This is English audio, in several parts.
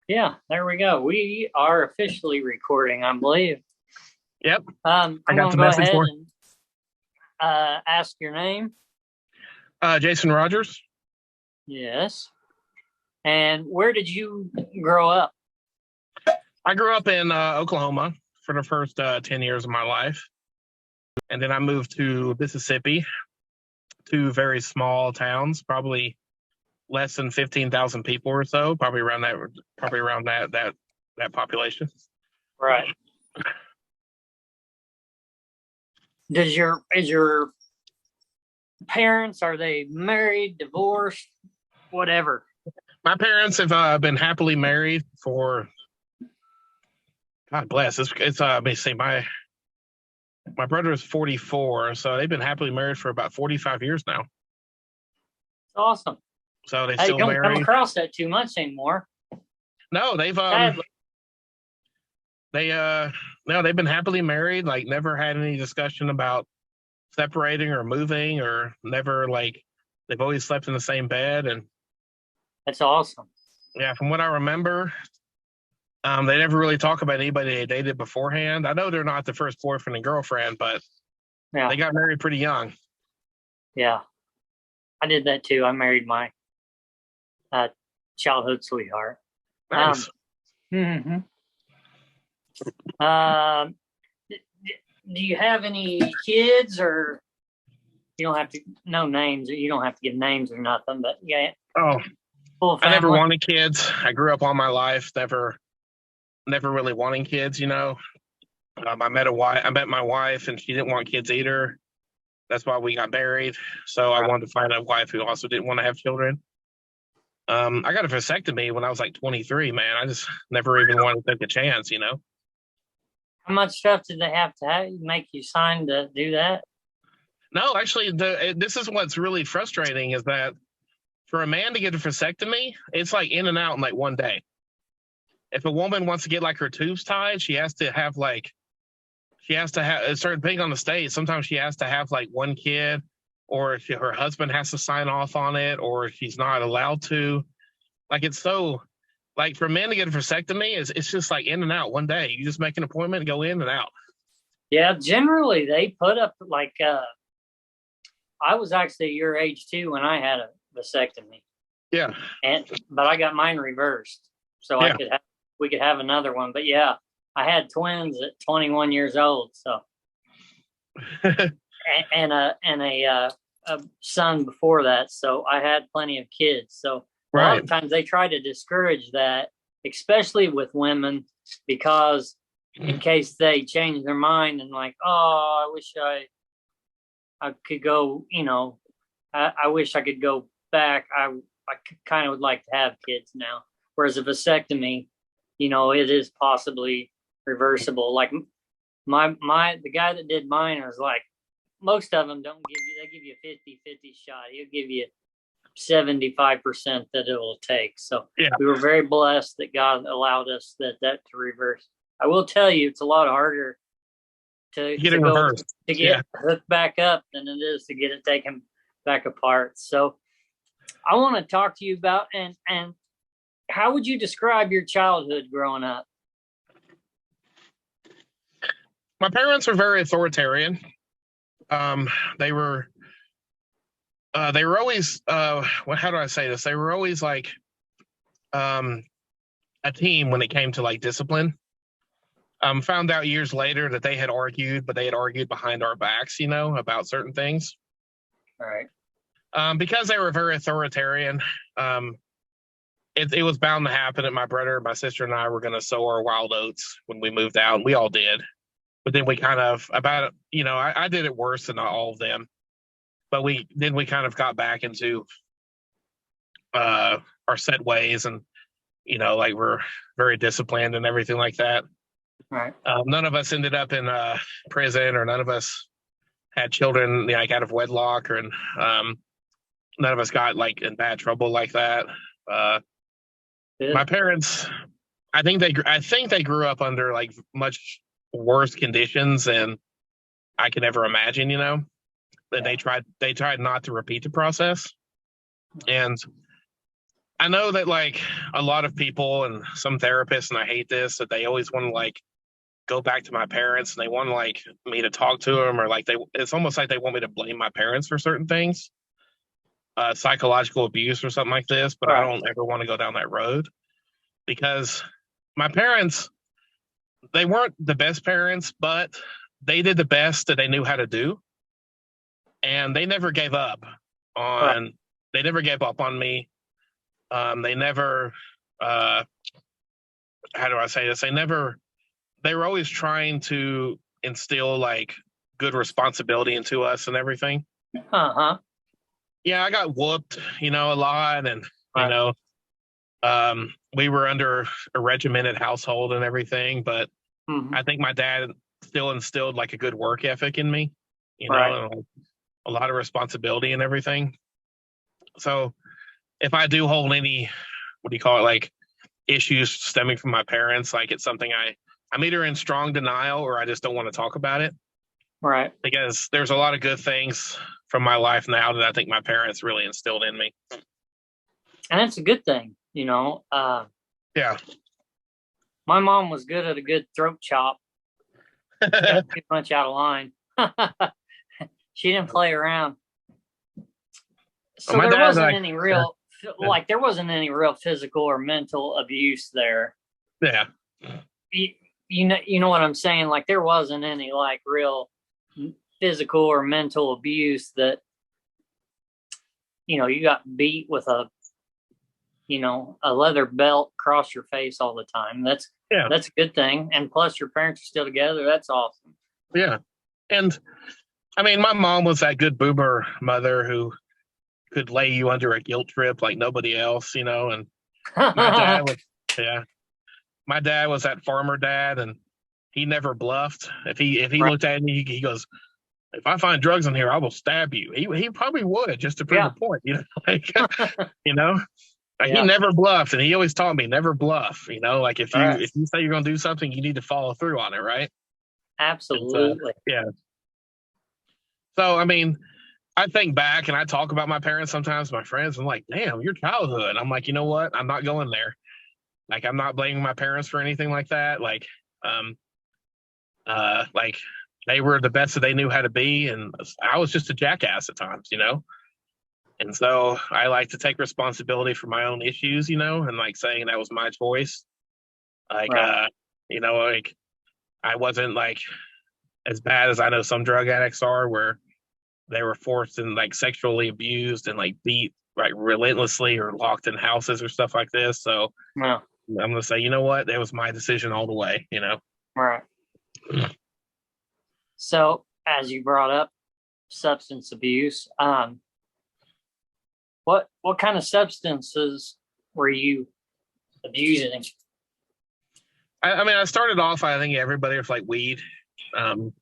Yeah, there we go. We are officially recording, I believe. Yep, I I'm got gonna the go message ahead for. and ask your name. Jason Rogers. Yes. And where did you grow up? I grew up in Oklahoma for the first 10 years of my life. And then I moved to Mississippi, two very small towns, probably less than 15,000 people or so, probably around that population. Right. Is your parents, are they married, divorced, whatever? My parents have been happily married for, God bless, let me see, my brother is 44, so they've been happily married for about 45 years now. It's awesome. So they I still don't come married. across that too much anymore. No, Sadly. they no, they've been happily married, like never had any discussion about separating or moving, or never, like, they've always slept in the same bed. And That's awesome. yeah, from what I remember, they never really talk about anybody they dated beforehand. I know they're not the first boyfriend and girlfriend, but Yeah. they got married pretty young. Yeah. I did that too. I married my uh, childhood sweetheart. Um, Nice. mhm. Um, do you have any kids, or you don't have to know names, or you don't have to give names or nothing, but yeah, Oh, full I never family? wanted kids. I grew up all my life never really wanting kids. I met my wife, and she didn't want kids either. That's why we got married. So I Right. wanted to find a wife who also didn't want to have children. I got a vasectomy when I was like 23, man. I just never even wanted to take a chance. How much stuff did they have to make you sign to do that? No, actually, this is what's really frustrating is that for a man to get a vasectomy, it's like in and out in like one day. If a woman wants to get like her tubes tied, she has to have a certain thing on the state. Sometimes she has to have like one kid, or her husband has to sign off on it, or she's not allowed to. Like, it's so, like, for men to get a vasectomy, it's just like in and out one day. You just make an appointment and go in and out. Yeah, generally they put up like I was actually your age too when I had a vasectomy, Yeah, but I got mine reversed, so yeah. we could have another one. But yeah, I had twins at 21 years old, so and a son before that, so I had plenty of kids. So a lot Right. of times they try to discourage that, especially with women, because in case they change their mind and like, oh, I wish I could go, I wish I could go back. I kind of would like to have kids now. Whereas a vasectomy, it is possibly reversible. Like the guy that did mine was like, most of them don't give you, they give you a 50-50 shot. He'll give you 75% that it will take. So Yeah. we were very blessed that God allowed us that to reverse. I will tell you, it's a lot harder to Get to it go reversed. to Yeah. get hooked back up than it is to get it taken back apart. So I want to talk to you about, and how would you describe your childhood growing up? My parents were very authoritarian. Um, they were they were always how do I say this? They were always like um a team when it came to like discipline. Found out years later that they had argued, but they had argued behind our backs, about certain things. All right. Because they were very authoritarian. Um, it was bound to happen that my brother, my sister, and I were going to sow our wild oats when we moved out, and we all did. But then we kind of I did it worse than all of them. But we kind of got back into our set ways, and like, we're very disciplined and everything like that. All right. None of us ended up in prison, or none of us had children, like, out of wedlock, or none of us got like in bad trouble like that. Uh, my Good. parents, I think they grew up under like much worse conditions than I could ever imagine. That Yeah. they tried not to repeat the process, and I know that like a lot of people and some therapists, and I hate this, that they always want to like go back to my parents and they want like me to talk to them, or like it's almost like they want me to blame my parents for certain things, psychological abuse or something like this. But I Right. don't ever want to go down that road because my parents, they weren't the best parents, but they did the best that they knew how to do. And they never gave up Right. on, they never gave up on me. They never, uh, how do I say this? They were always trying to instill like good responsibility into us and everything. Uh-huh. Yeah, I got whooped, a lot. And, you Right. know, we were under a regimented household and everything. But Hmm. I think my dad still instilled like a good work ethic in me, Right. and a lot of responsibility and everything. So if I do hold any, what do you call it, like issues stemming from my parents, like it's something I'm either in strong denial or I just don't want to talk about it Right. because there's a lot of good things from my life now that I think my parents really instilled in me. And that's a good thing, you know. Yeah. My mom was good at a good throat chop. Got too much out of line. She didn't play around. So My there dad, wasn't like, any real, like, there wasn't any real physical or mental abuse there. yeah, You, you know what I'm saying? Like, there wasn't any like real physical or mental abuse that, you got beat with a leather belt across your face all the time. yeah, That's a good thing. And plus your parents are still together. That's awesome. yeah. And I mean, my mom was that good boomer mother who could lay you under a guilt trip like nobody else, and my dad was, yeah, my dad was that farmer dad, and he never bluffed. If he Right. looked at me, he goes, "If I find drugs in here, I will stab you." He probably would just to prove a Yeah. point, like you know. Like he Yeah. never bluffed, and he always taught me never bluff. Like if All you right. if you say you're gonna do something, you need to follow through on it, right? And Absolutely. yeah. So I mean, I think back and I talk about my parents sometimes, my friends. I'm like, damn, your childhood. I'm like, you know what? I'm not going there. Like I'm not blaming my parents for anything like that. Um, like they were the best that they knew how to be, and I was just a jackass at times. And so I like to take responsibility for my own issues, and like saying that was my choice. Like, Right. like I wasn't like as bad as I know some drug addicts are, where they were forced and like sexually abused and like beat like relentlessly or locked in houses or stuff like this. So Yeah. I'm gonna say, you know what, that was my decision all the way. Right. So as you brought up substance abuse, what kind of substances were you abusing? I mean, I started off, I think everybody was like weed. Um,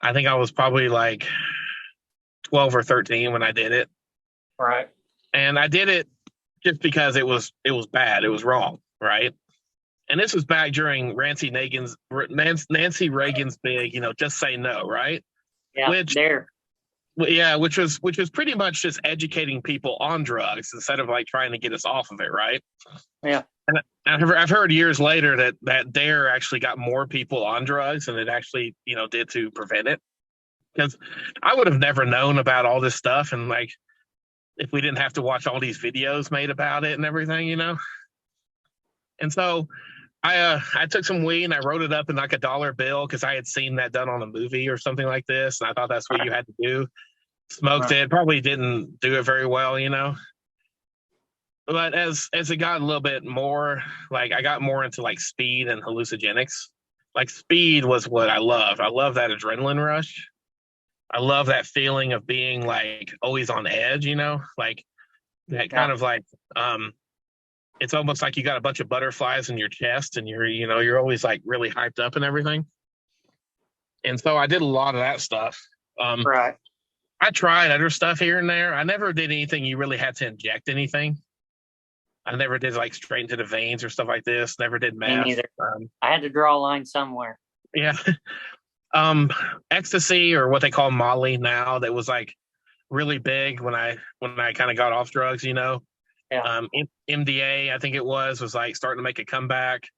I think I was probably like 12 or 13 when I did it. Right. And I did it just because it was bad. It was wrong, right? And this was back during Nancy Reagan's big, just say no, right? Yeah. Which There. yeah, which was pretty much just educating people on drugs instead of like trying to get us off of it, right? Yeah. And I've heard years later that dare actually got more people on drugs than it actually did to prevent it. Because I would have never known about all this stuff, and like if we didn't have to watch all these videos made about it and everything. And so I took some weed and I wrote it up in like a dollar bill because I had seen that done on a movie or something like this, and I thought that's what Right. you had to do. Smoked Right. it, probably didn't do it very well. But as it got a little bit more, like I got more into like speed and hallucinogenics. Like speed was what I loved. I love that adrenaline rush. I love that feeling of being like always on edge. Like that Yeah. kind of like it's almost like you got a bunch of butterflies in your chest and you're always like really hyped up and everything. And so I did a lot of that stuff. Um Right. I tried other stuff here and there. I never did anything you really had to inject anything. I never did like straight into the veins or stuff like this. Never did Me meth. neither. I had to draw a line somewhere. Yeah. Ecstasy or what they call Molly now, that was like really big when I kind of got off drugs. Yeah. MDA, I think it was like starting to make a comeback.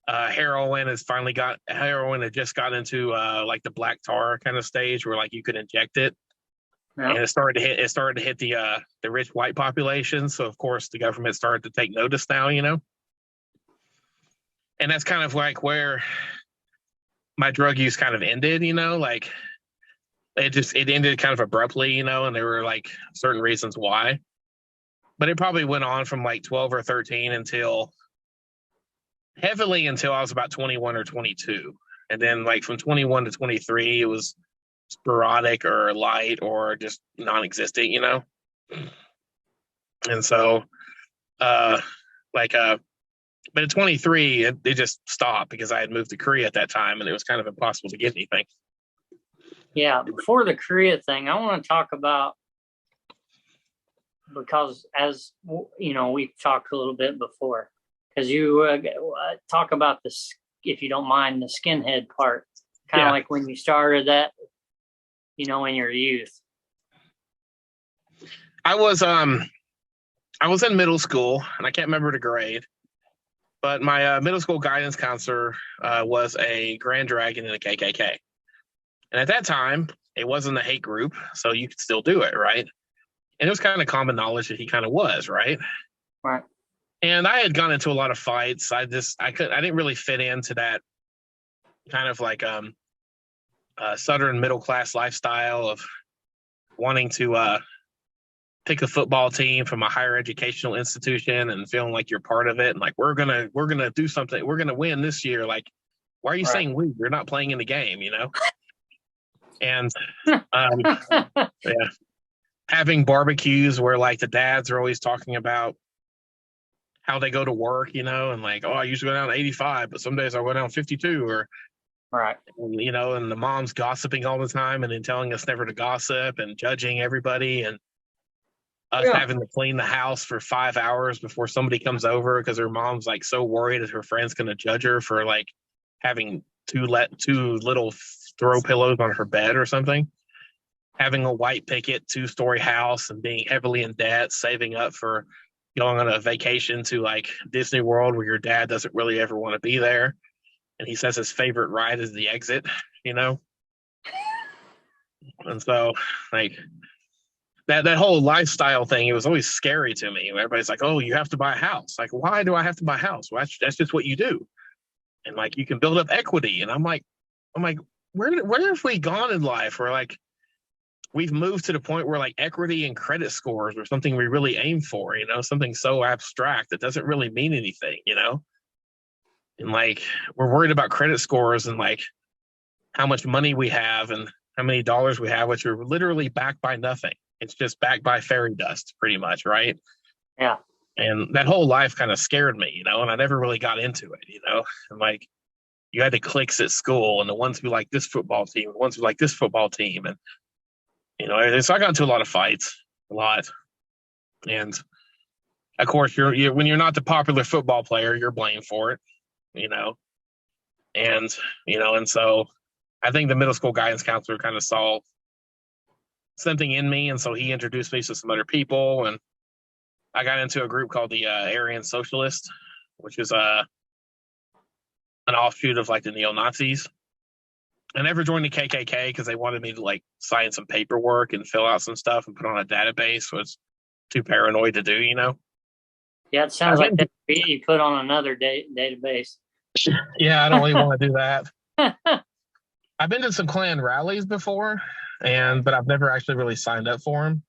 Heroin had just got into like the black tar kind of stage where like you could inject it, Yeah. and it started to hit the rich white population. So of course the government started to take notice now, and that's kind of like where my drug use kind of ended, like it ended kind of abruptly, and there were like certain reasons why. But it probably went on from like 12 or 13 until I was about 21 or 22. And then like from 21 to 23, it was sporadic or light or just non-existent. And so, uh, like, but at 23, it just stopped because I had moved to Korea at that time and it was kind of impossible to get anything. Yeah. Before the Korea thing, I want to talk about, because as you know, we've talked a little bit before, because you talk about this, if you don't mind, the skinhead part, kind of like when you started that, in your youth. I was in middle school and I can't remember the grade, but my middle school guidance counselor was a Grand Dragon in the KKK. And at that time, it wasn't a hate group, so you could still do it, right? And it was kind of common knowledge that he kind of was, right? Right. And I had gone into a lot of fights. I didn't really fit into that kind of like Southern middle class lifestyle of wanting to pick a football team from a higher educational institution and feeling like you're part of it and like we're gonna do something, we're gonna win this year. Like, why are you saying we? You're not playing in the game, And yeah, having barbecues where like the dads are always talking about how they go to work, and like, oh, I usually go down 85, but some days I go down 52, or right, and the mom's gossiping all the time and then telling us never to gossip and judging everybody, and us having to clean the house for 5 hours before somebody comes over because her mom's like so worried that her friend's going to judge her for like having two little throw pillows on her bed or something. Having a white picket 2-story house and being heavily in debt, saving up for going on a vacation to like Disney World where your dad doesn't really ever want to be there. And he says his favorite ride is the exit, And so like that whole lifestyle thing, it was always scary to me. Everybody's like, oh, you have to buy a house. Like, why do I have to buy a house? Well, that's just what you do. And like, you can build up equity. And I'm like, where have we gone in life where like, we've moved to the point where like equity and credit scores are something we really aim for, something so abstract that doesn't really mean anything, and like we're worried about credit scores and like how much money we have and how many dollars we have, which are literally backed by nothing. It's just backed by fairy dust pretty much, right? Yeah. And that whole life kind of scared me, and I never really got into it, and like you had the cliques at school and the ones who like this football team, the ones who like this football team, and so I got into a lot of fights, and of course, you're when you're not the popular football player, you're blamed for it, and so I think the middle school guidance counselor kind of saw something in me, and so he introduced me to some other people, and I got into a group called the Aryan Socialist, which is an offshoot of like the neo-Nazis. I never joined the KKK because they wanted me to like sign some paperwork and fill out some stuff and put on a database. So it's too paranoid to do, Yeah, it sounds like that you put on another database. Yeah, I don't really want to do that. I've been to some Klan rallies before, but I've never actually really signed up for them.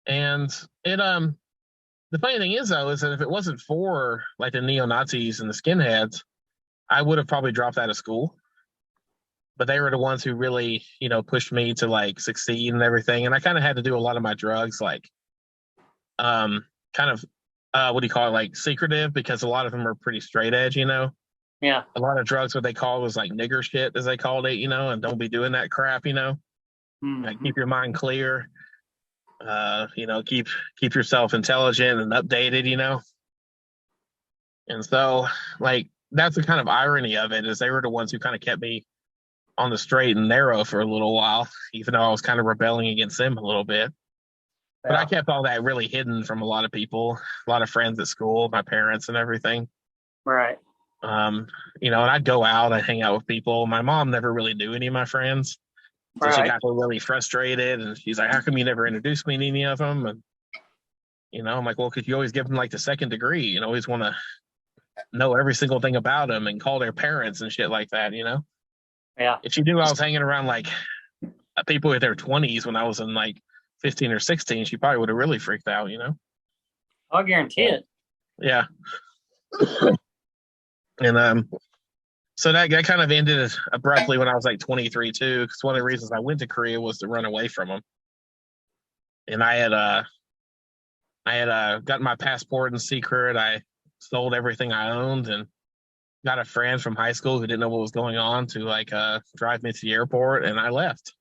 And it the funny thing is though, is that if it wasn't for like the neo-Nazis and the skinheads, I would have probably dropped out of school. But they were the ones who really, pushed me to like succeed and everything. And I kind of had to do a lot of my drugs, like, kind of, what do you call it? Like secretive, because a lot of them are pretty straight edge, Yeah. A lot of drugs, what they call was like nigger shit, as they called it, and don't be doing that crap, Mm-hmm. Like, keep your mind clear, keep yourself intelligent and updated, And so like, that's the kind of irony of it, is they were the ones who kind of kept me on the straight and narrow for a little while, even though I was kind of rebelling against them a little bit. But I Yeah. kept all that really hidden from a lot of people, a lot of friends at school, my parents and everything. Right. Um, and I'd go out and hang out with people. My mom never really knew any of my friends. So she Right. got really frustrated and she's like, how come you never introduced me to any of them? And, I'm like, well, because you always give them like the second degree and always want to know every single thing about them and call their parents and shit like that. Yeah. If she knew I was hanging around like people in their 20s when I was in like 15 or 16, she probably would have really freaked out. I'll guarantee So, it. yeah. And so that kind of ended abruptly when I was like 23 too, because one of the reasons I went to Korea was to run away from them. And I had gotten my passport in secret. I sold everything I owned and got a friend from high school who didn't know what was going on to like drive me to the airport, and I left.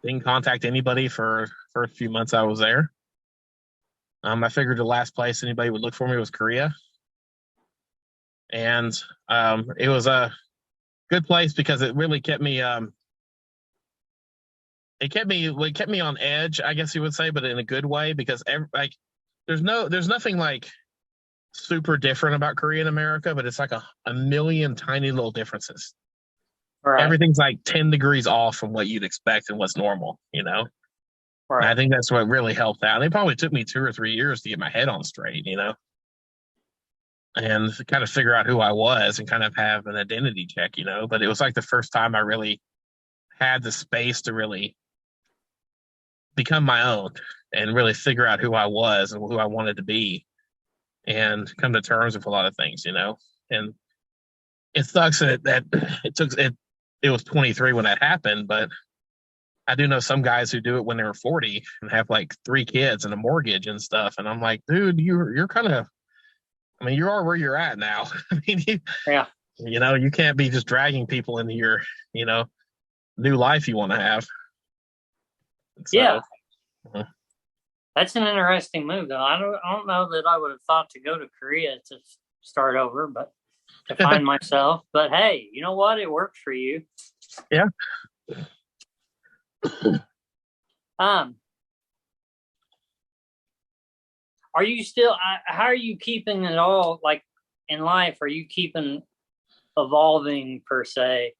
Didn't contact anybody for a few months I was there. I figured the last place anybody would look for me was Korea, and it was a good place because it really kept me. It kept me on edge, I guess you would say, but in a good way because like there's nothing like super different about Korea and America, but it's like a million tiny little differences. Right. Everything's like 10 degrees off from what you'd expect and what's normal. And I Right. think that's what really helped out. It probably took me 2 or 3 years to get my head on straight, and to kind of figure out who I was and kind of have an identity check. But it was like the first time I really had the space to really become my own and really figure out who I was and who I wanted to be and come to terms with a lot of things. And it sucks that it was 23 when that happened, but I do know some guys who do it when they were 40 and have like 3 kids and a mortgage and stuff. And I'm like, dude, you're kind of, I mean, you are where you're at now. I mean, Yeah. you can't be just dragging people into your, you know, new life you want to have. Yeah. So, uh, That's an interesting move, though. I don't know that I would have thought to go to Korea to start over, but to find myself. But hey, you know what? It worked for you. yeah. Um, are you still? How are you keeping it all like in life? Are you keeping evolving per se?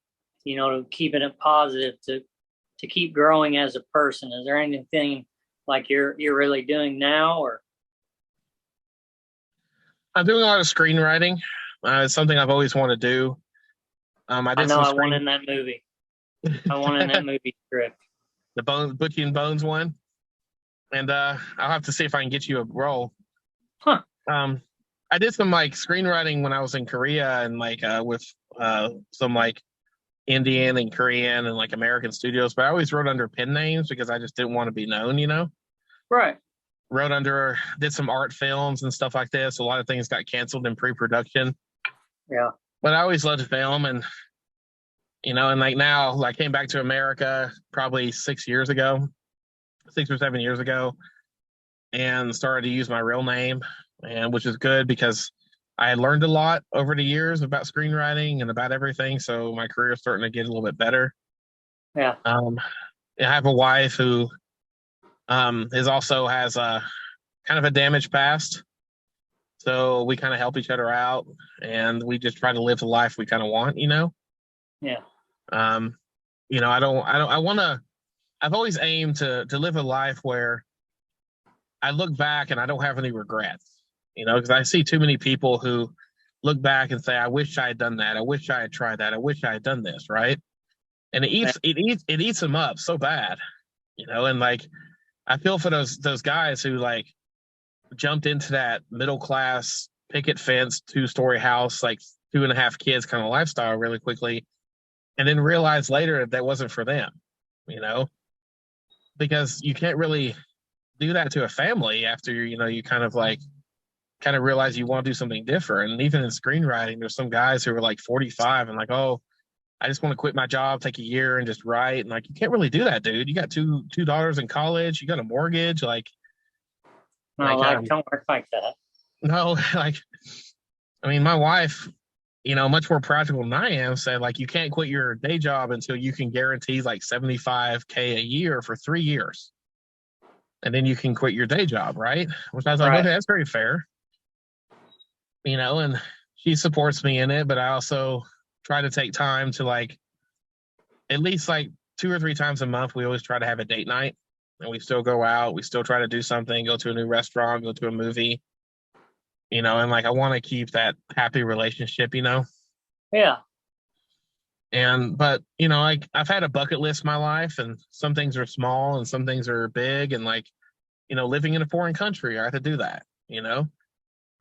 To keeping it positive to keep growing as a person. Is there anything like you're really doing now, or? I'm doing a lot of screenwriting. It's something I've always wanted to do. I I did know some I want screen in that movie. I want in that movie script. the Butchie and Bones one, and I'll have to see if I can get you a role. Huh. I did some like screenwriting when I was in Korea and like with some like Indian and Korean and like American studios, but I always wrote under pen names because I just didn't want to be known. Right. Did some art films and stuff like this. A lot of things got canceled in pre-production, Yeah. but I always loved film and like now, I came back to America probably 6 or 7 years ago, and started to use my real name, and which is good because I had learned a lot over the years about screenwriting and about everything. So my career is starting to get a little bit better. Yeah. I have a wife who is also has a kind of a damaged past. So we kind of help each other out, and we just try to live the life we kind of want. Yeah. Um, I want to. I've always aimed to live a life where I look back and I don't have any regrets. Because I see too many people who look back and say, "I wish I had done that. I wish I had tried that. I wish I had done this." Right? And it eats them up so bad. And like I feel for those guys who like jumped into that middle class picket fence 2-story house, like 2.5 kids kind of lifestyle really quickly, and then realized later that wasn't for them. You know, because you can't really do that to a family after you kind of realize you want to do something different. And even in screenwriting, there's some guys who are like 45 and like, oh, I just want to quit my job, take a year and just write. And like, you can't really do that, dude. You got two daughters in college, you got a mortgage, No, life don't work like that. no, like, I mean, my wife, much more practical than I am, said like, you can't quit your day job until you can guarantee like 75K a year for 3 years. and then you can quit your day job, right? Which I was like, Right. okay, that's very fair, and she supports me in it, but I also try to take time to like at least like 2 or 3 times a month. We always try to have a date night, and we still go out. We still try to do something, go to a new restaurant, go to a movie, and like I want to keep that happy relationship. Yeah. And but like I've had a bucket list my life, and some things are small and some things are big, and like living in a foreign country, I have to do that.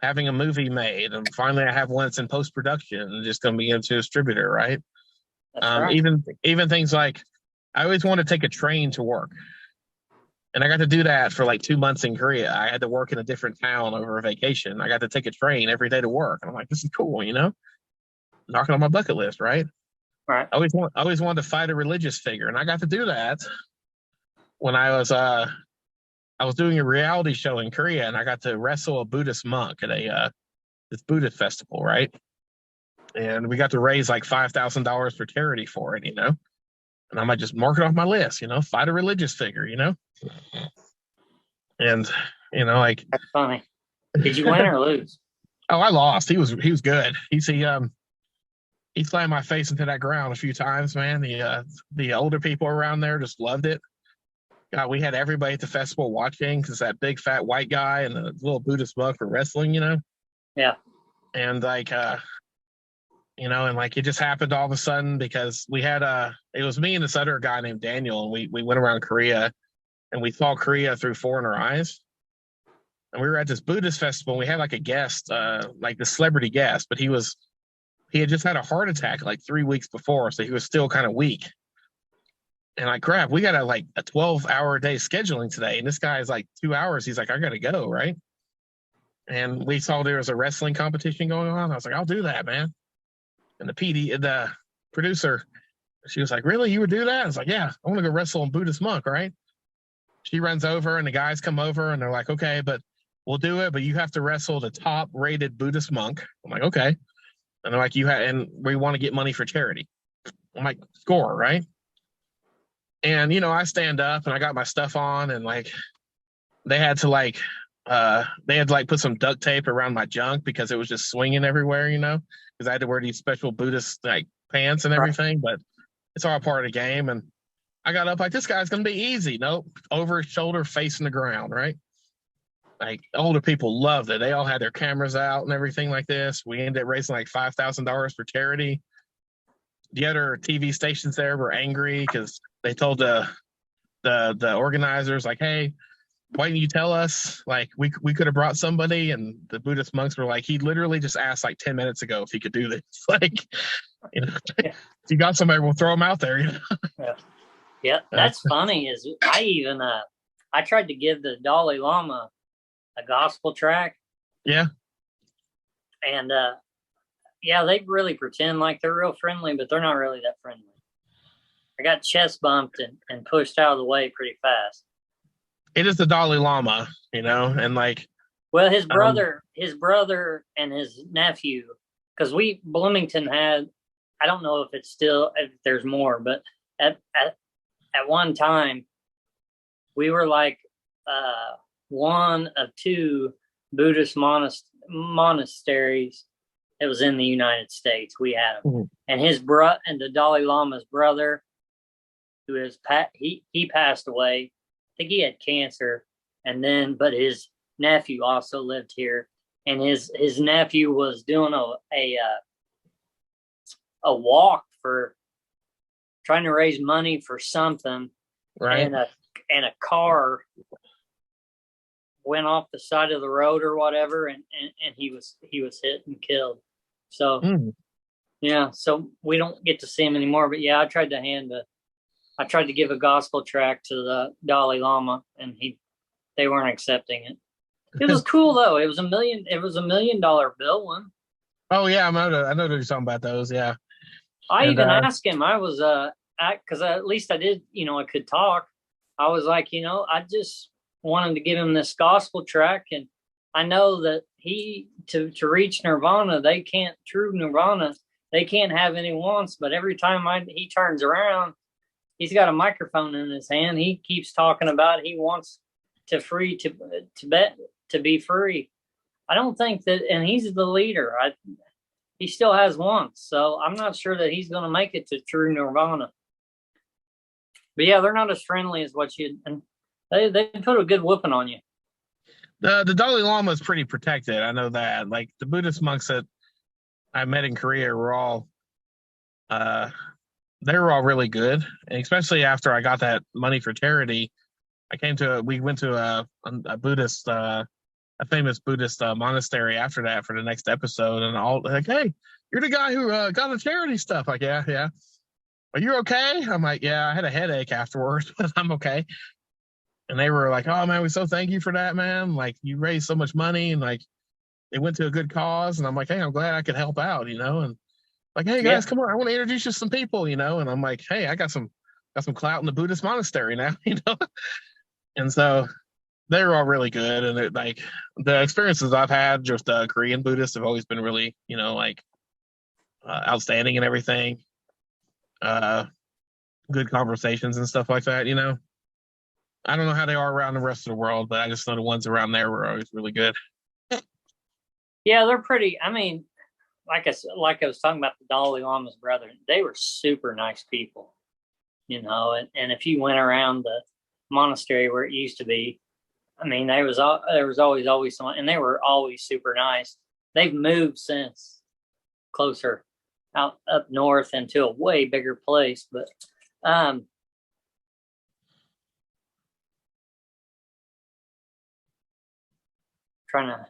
Having a movie made, and finally I have one that's in post production and just going to be into a distributor, right? That's right. Even things like I always want to take a train to work, and I got to do that for like 2 months in Korea. I had to work in a different town over a vacation. I got to take a train every day to work, and I'm like, this is cool, knocking on my bucket list, right? Right. I always wanted to fight a religious figure, and I got to do that when I was doing a reality show in Korea, and I got to wrestle a Buddhist monk at a this Buddhist festival, right? And we got to raise like $5,000 for charity for it, And I might just mark it off my list, fight a religious figure, And like That's funny. Did you win or lose? oh, I lost. He was good. He slammed my face into that ground a few times, man. The older people around there just loved it. God, we had everybody at the festival watching because that big fat white guy and the little Buddhist monk were wrestling. Yeah. And like and like it just happened all of a sudden because we had it was me and this other guy named Daniel, and we went around Korea and we saw Korea through foreigner eyes. And we were at this Buddhist festival, and we had like a guest, like the celebrity guest, but he had just had a heart attack like 3 weeks before, so he was still kind of weak. And like, crap, we got like a 12-hour day scheduling today. And this guy is like 2 hours. He's like, I got to go, right? And we saw there was a wrestling competition going on. I was like, I'll do that, man. And the producer, she was like, really? You would do that? I was like, yeah, I want to go wrestle a Buddhist monk, right? She runs over, and the guys come over, and they're like, okay, but we'll do it, but you have to wrestle the top rated Buddhist monk. I'm like, okay. And they're like, and we want to get money for charity. I'm like, score, right? And I stand up and I got my stuff on, and like they had to put some duct tape around my junk because it was just swinging everywhere, because I had to wear these special Buddhist like pants and everything. But it's all part of the game. And I got up like, this guy's gonna be easy. Nope, over his shoulder, facing the ground, right? Like older people loved it. They all had their cameras out and everything like this. We ended up raising like $5,000 for charity. The other TV stations there were angry because they told the organizers, like, hey, why didn't you tell us? Like, we could have brought somebody. And the Buddhist monks were like, he literally just asked like 10 minutes ago if he could do this. Like, if you got somebody, we'll throw them out there. Yeah, that's funny. Is I tried to give the Dalai Lama a gospel track. Yeah. And yeah, they really pretend like they're real friendly, but they're not really that friendly. I got chest bumped and pushed out of the way pretty fast. It is the Dalai Lama, and like. Well, his brother and his nephew, because Bloomington had, I don't know if there's more, but at one time, we were like one of two Buddhist monasteries. It was in the United States. We had him, Mm-hmm. and and the Dalai Lama's brother, who is he passed away. I think he had cancer, but his nephew also lived here, and his nephew was doing a walk for trying to raise money for something, right? And a car went off the side of the road or whatever, and he was hit and killed. So yeah, so we don't get to see him anymore. But yeah, I tried to give a gospel track to the Dalai Lama, and they weren't accepting it. It was cool though. It was $1 million bill one. Oh yeah, I know that you're talking about those. Yeah. I even asked him. I was because at least I did. I could talk. I was like, I just wanted to give him this gospel track, and I know that to reach nirvana, true nirvana, they can't have any wants. But every time he turns around, he's got a microphone in his hand. He keeps talking about he wants Tibet to be free. I don't think that, and he's the leader. He still has wants, so I'm not sure that he's going to make it to true nirvana. But yeah, they're not as friendly as what you, and they put a good whooping on you. The Dalai Lama is pretty protected. I know that. Like the Buddhist monks that I met in Korea were all, they were all really good, and especially after I got that money for charity, we went to a Buddhist, a famous Buddhist monastery after that for the next episode, and all like, hey, you're the guy who got the charity stuff. Like, yeah. Are you okay? I'm like, yeah, I had a headache afterwards, but I'm okay. And they were like, oh man, we so thank you for that, man. Like you raised so much money and like it went to a good cause. And I'm like, hey, I'm glad I could help out, and like, hey guys, come on, I want to introduce you to some people, and I'm like, hey, I got some clout in the Buddhist monastery now, And so they were all really good. And like the experiences I've had, just Korean Buddhists have always been really, outstanding and everything. Good conversations and stuff like that, I don't know how they are around the rest of the world, but I just know the ones around there were always really good. Yeah, they're pretty. I mean, like I was talking about the Dalai Lama's brother, they were super nice people, and if you went around the monastery where it used to be, I mean, there was always someone, and they were always super nice. They've moved since closer out up north into a way bigger place, but trying to.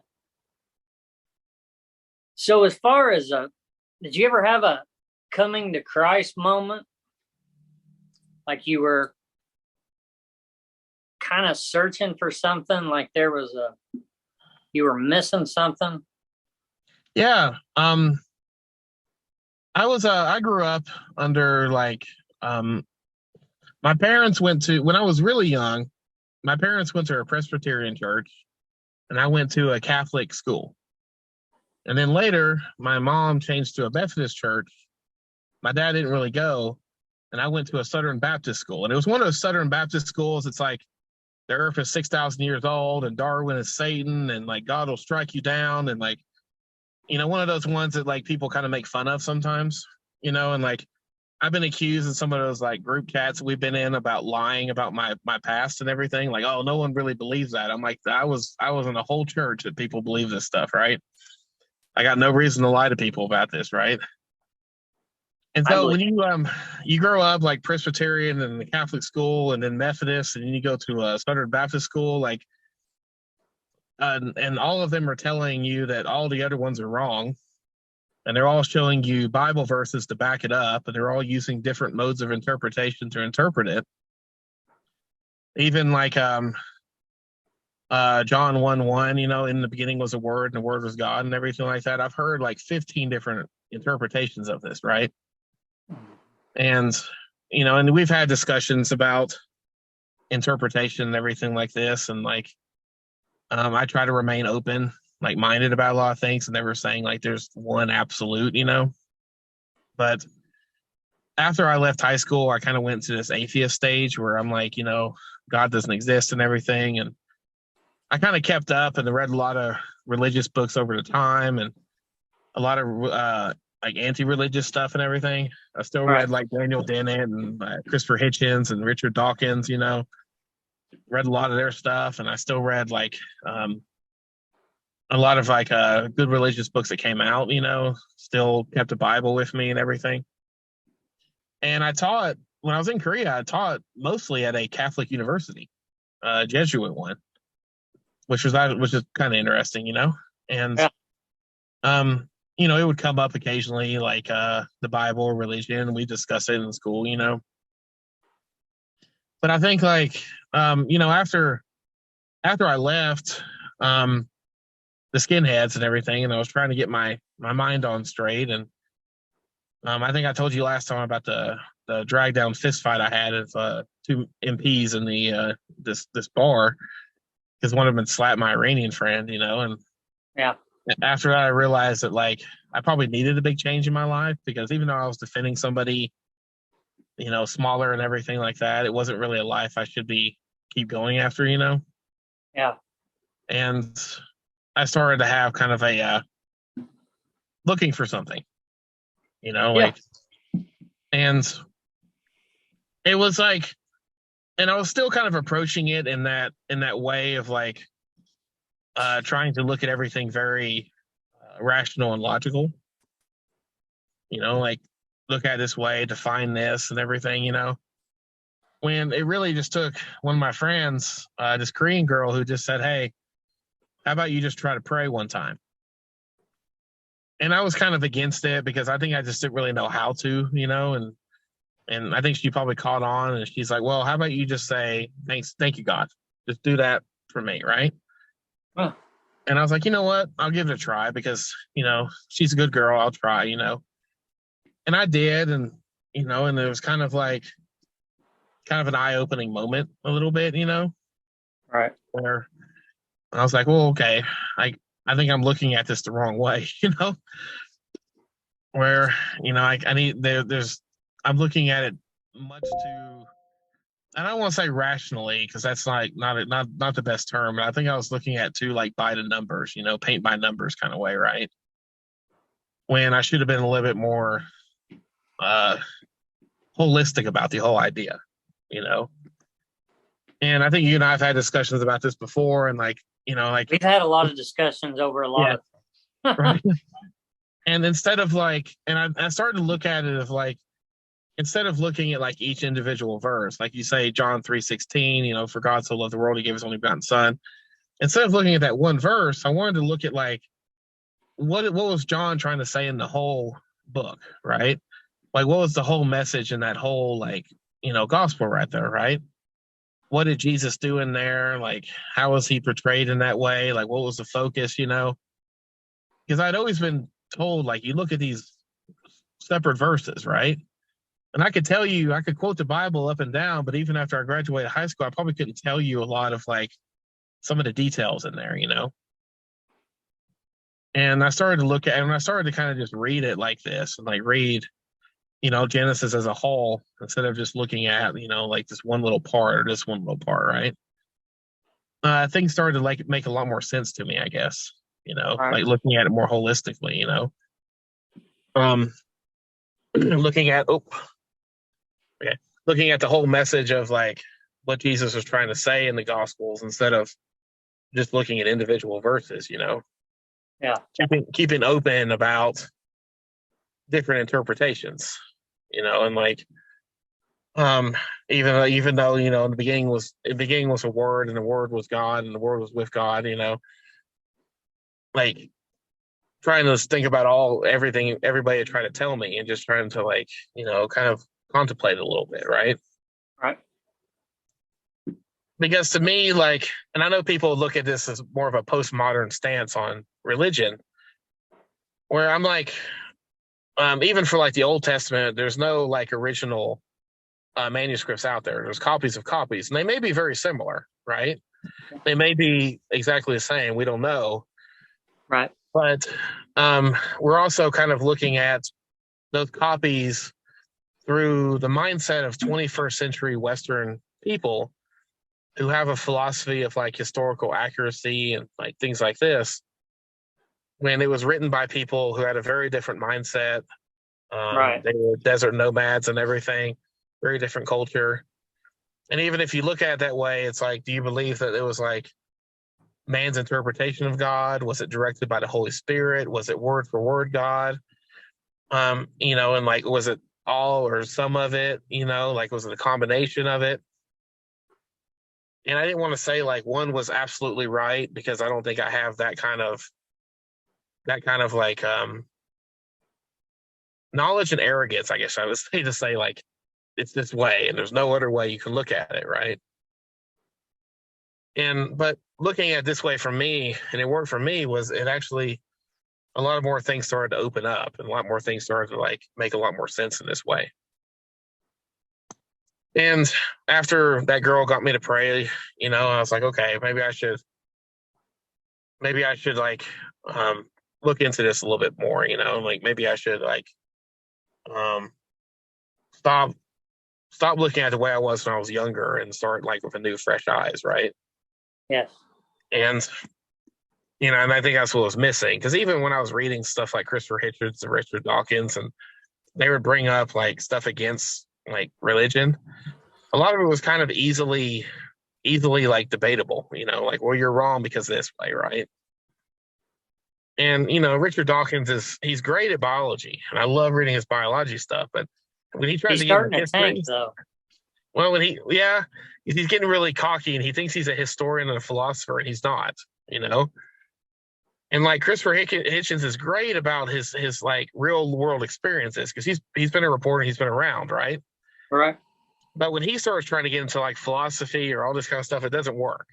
So as far as did you ever have a coming to Christ moment? Like you were kind of searching for something, like you were missing something? Yeah. I grew up under my parents when I was really young, my parents went to a Presbyterian church and I went to a Catholic school. And then later, my mom changed to a Methodist church. My dad didn't really go, and I went to a Southern Baptist school. And it was one of those Southern Baptist schools. It's like the earth is 6,000 years old, and Darwin is Satan, and like God will strike you down, and like, one of those ones that like people kind of make fun of sometimes, and like I've been accused in some of those like group chats we've been in about lying about my past and everything. Like, oh, no one really believes that. I'm like, I was in a whole church that people believe this stuff, right? I got no reason to lie to people about this, right? And so when you grow up like Presbyterian and the Catholic school and then Methodist, and then you go to a Southern Baptist school, like, and all of them are telling you that all the other ones are wrong, and they're all showing you Bible verses to back it up, and they're all using different modes of interpretation to interpret it. Even like John 1:1, in the beginning was a word, and the word was God, and everything like that. I've heard like 15 different interpretations of this, right? And and we've had discussions about interpretation and everything like this, and like I try to remain open, like minded about a lot of things, and never saying like there's one absolute, But after I left high school, I kind of went to this atheist stage where I'm like, God doesn't exist and everything, and I kind of kept up and read a lot of religious books over the time, and a lot of like anti-religious stuff and everything. I still read like Daniel Dennett and Christopher Hitchens and Richard Dawkins, read a lot of their stuff. And I still read like a lot of like good religious books that came out, still kept a Bible with me and everything. And I taught, when I was in Korea, I taught mostly at a Catholic university, Jesuit one, which is kind of interesting, and it would come up occasionally, like the Bible or religion. We discuss it in school, But I think like after I left the skinheads and everything, and I was trying to get my mind on straight, and I think I told you last time about the drag down fist fight I had of two MPs in the this bar, because one of them had slapped my Iranian friend, and yeah. After that, I realized that like I probably needed a big change in my life, because even though I was defending somebody, smaller and everything like that, it wasn't really a life I should keep going after, Yeah. And I started to have kind of a looking for something, Yeah. like, and it was like, and I was still kind of approaching it in that way of like trying to look at everything very rational and logical, like look at it this way, define this and everything, when it really just took one of my friends, this Korean girl who just said, "Hey, how about you just try to pray one time?" And I was kind of against it because I think I just didn't really know how to, and I think she probably caught on and she's like, "Well, how about you just say thank you, God. Just do that for me, right?" Huh. And I was like, you know what? I'll give it a try because, she's a good girl. I'll try, And I did, and it was kind of like kind of an eye-opening moment a little bit, Right. where I was like, well, okay, I think I'm looking at this the wrong way, where I need there's I'm looking at it much too. I don't want to say rationally because that's not the best term. But I think I was looking at too like by the numbers, paint by numbers kind of way, right? When I should have been a little bit more uh, holistic about the whole idea, you know. And I think you and I have had discussions about this before, and like We've had a lot of discussions over a lot yeah, of. right. And instead of like, and I started to look at it of like, instead of looking at like each individual verse, like you say John 3:16, for God so loved the world he gave his only begotten son. Instead of looking at that one verse, I wanted to look at like what was John trying to say in the whole book, right? Like what was the whole message in that whole like, gospel right there, right? What did Jesus do in there? Like how was he portrayed in that way? Like what was the focus, Because I'd always been told like you look at these separate verses, right? And I could quote the Bible up and down, but even after I graduated high school, I probably couldn't tell you a lot of like some of the details in there. And I started to look at, and I started to kind of just read it like this and like read, Genesis as a whole instead of just looking at, like this one little part or this one little part, right? Things started to like make a lot more sense to me, I guess, Right. like looking at it more holistically. Um, looking at, okay, looking at the whole message of like what Jesus was trying to say in the Gospels instead of just looking at individual verses. Yeah. Keeping open about different interpretations, and like um even though in the beginning was a word and the word was God and the word was with God, like trying to think about everything everybody had tried to tell me and just trying to like, kind of contemplate it a little bit, right? Right. Because to me, like, and I know people look at this as more of a postmodern stance on religion, where I'm like, even for like the Old Testament, there's no like original manuscripts out there. There's copies of copies, and they may be very similar, right? They may be exactly the same. We don't know, Right. but we're also kind of looking at those copies through the mindset of 21st century Western people who have a philosophy of like historical accuracy and like things like this. When it was written by people who had a very different mindset, Right. they were desert nomads and everything, very different culture. And even if you look at it that way, it's like, do you believe that it was like man's interpretation of God? Was it directed by the Holy Spirit? Was it word for word God? And like, was it all or some of it? Like, was it a combination of it? And I didn't want to say like one was absolutely right because I don't think I have that kind of like knowledge and arrogance, I guess I would say, to say like it's this way and there's no other way you can look at it, right? But looking at it this way for me, and it worked for me, was it actually a lot of more things started to open up and a lot more things started to like make a lot more sense in this way. And after that girl got me to pray, I was like, okay, maybe I should like look into this a little bit more, like maybe I should like um stop stop looking at the way I was when I was younger and start like with a new fresh eyes, right? Yes. And and I think that's what was missing. Because even when I was reading stuff like Christopher Hitchens and Richard Dawkins, and they would bring up like stuff against like religion, a lot of it was kind of easily like debatable. Like, well, you're wrong because of this way, right? And Richard Dawkins he's great at biology, and I love reading his biology stuff. But when he tries He's to get into starting to tank, history, though. well, he's getting really cocky, and he thinks he's a historian and a philosopher, and he's not. You know, and like Christopher Hitchens is great about his like real world experiences because he's been a reporter, he's been around, right? Right. But when he starts trying to get into like philosophy or all this kind of stuff, it doesn't work.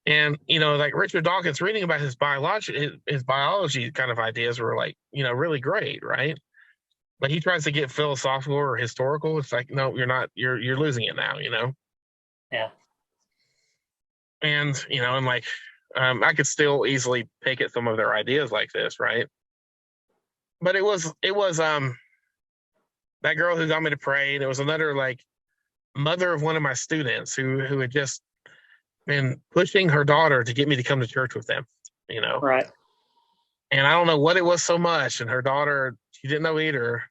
And like Richard Dawkins reading about his biology kind of ideas were like, really great, right? But he tries to get philosophical or historical. It's like, no, you're not. You're losing it now. Yeah. And like I could still easily pick at some of their ideas like this, right? But it was that girl who got me to pray. There was another like mother of one of my students who had just been pushing her daughter to get me to come to church with them. Right. And I don't know what it was so much. And her daughter, she didn't know either,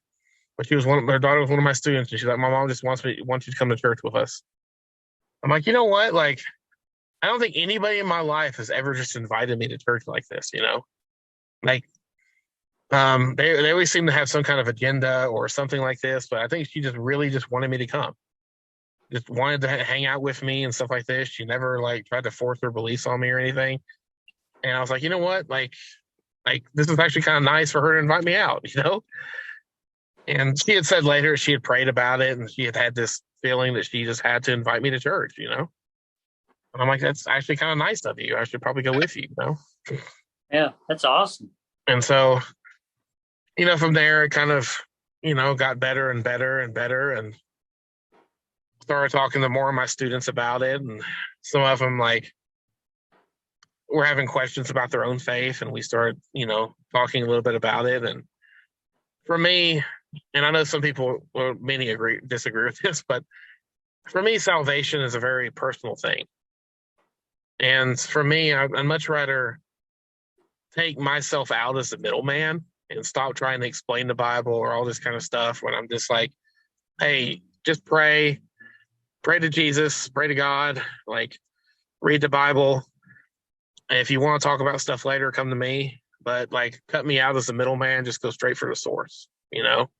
but her daughter was one of my students, and she's like, "My mom just wants you to come to church with us." I'm like, you know what? Like, I don't think anybody in my life has ever just invited me to church like this. Like, they always seem to have some kind of agenda or something like this, but I think she just really just wanted me to come. Just wanted to hang out with me and stuff like this. She never like tried to force her beliefs on me or anything. And I was like, you know what? Like this is actually kind of nice for her to invite me out. And she had said later she had prayed about it, and she had this feeling that she just had to invite me to church. And I'm like, that's actually kind of nice of you. I should probably go with you. Yeah, that's awesome. And so, from there, it kind of, got better and better and better, and started talking to more of my students about it. And some of them, like, were having questions about their own faith, and we started, talking a little bit about it. And for me, and I know some people, well, many disagree with this, but for me, salvation is a very personal thing. And for me, I'd much rather take myself out as the middleman and stop trying to explain the Bible or all this kind of stuff when I'm just like, hey, just pray to Jesus, pray to God, like read the Bible. And if you want to talk about stuff later, come to me. But like cut me out as the middleman, just go straight for the source, No.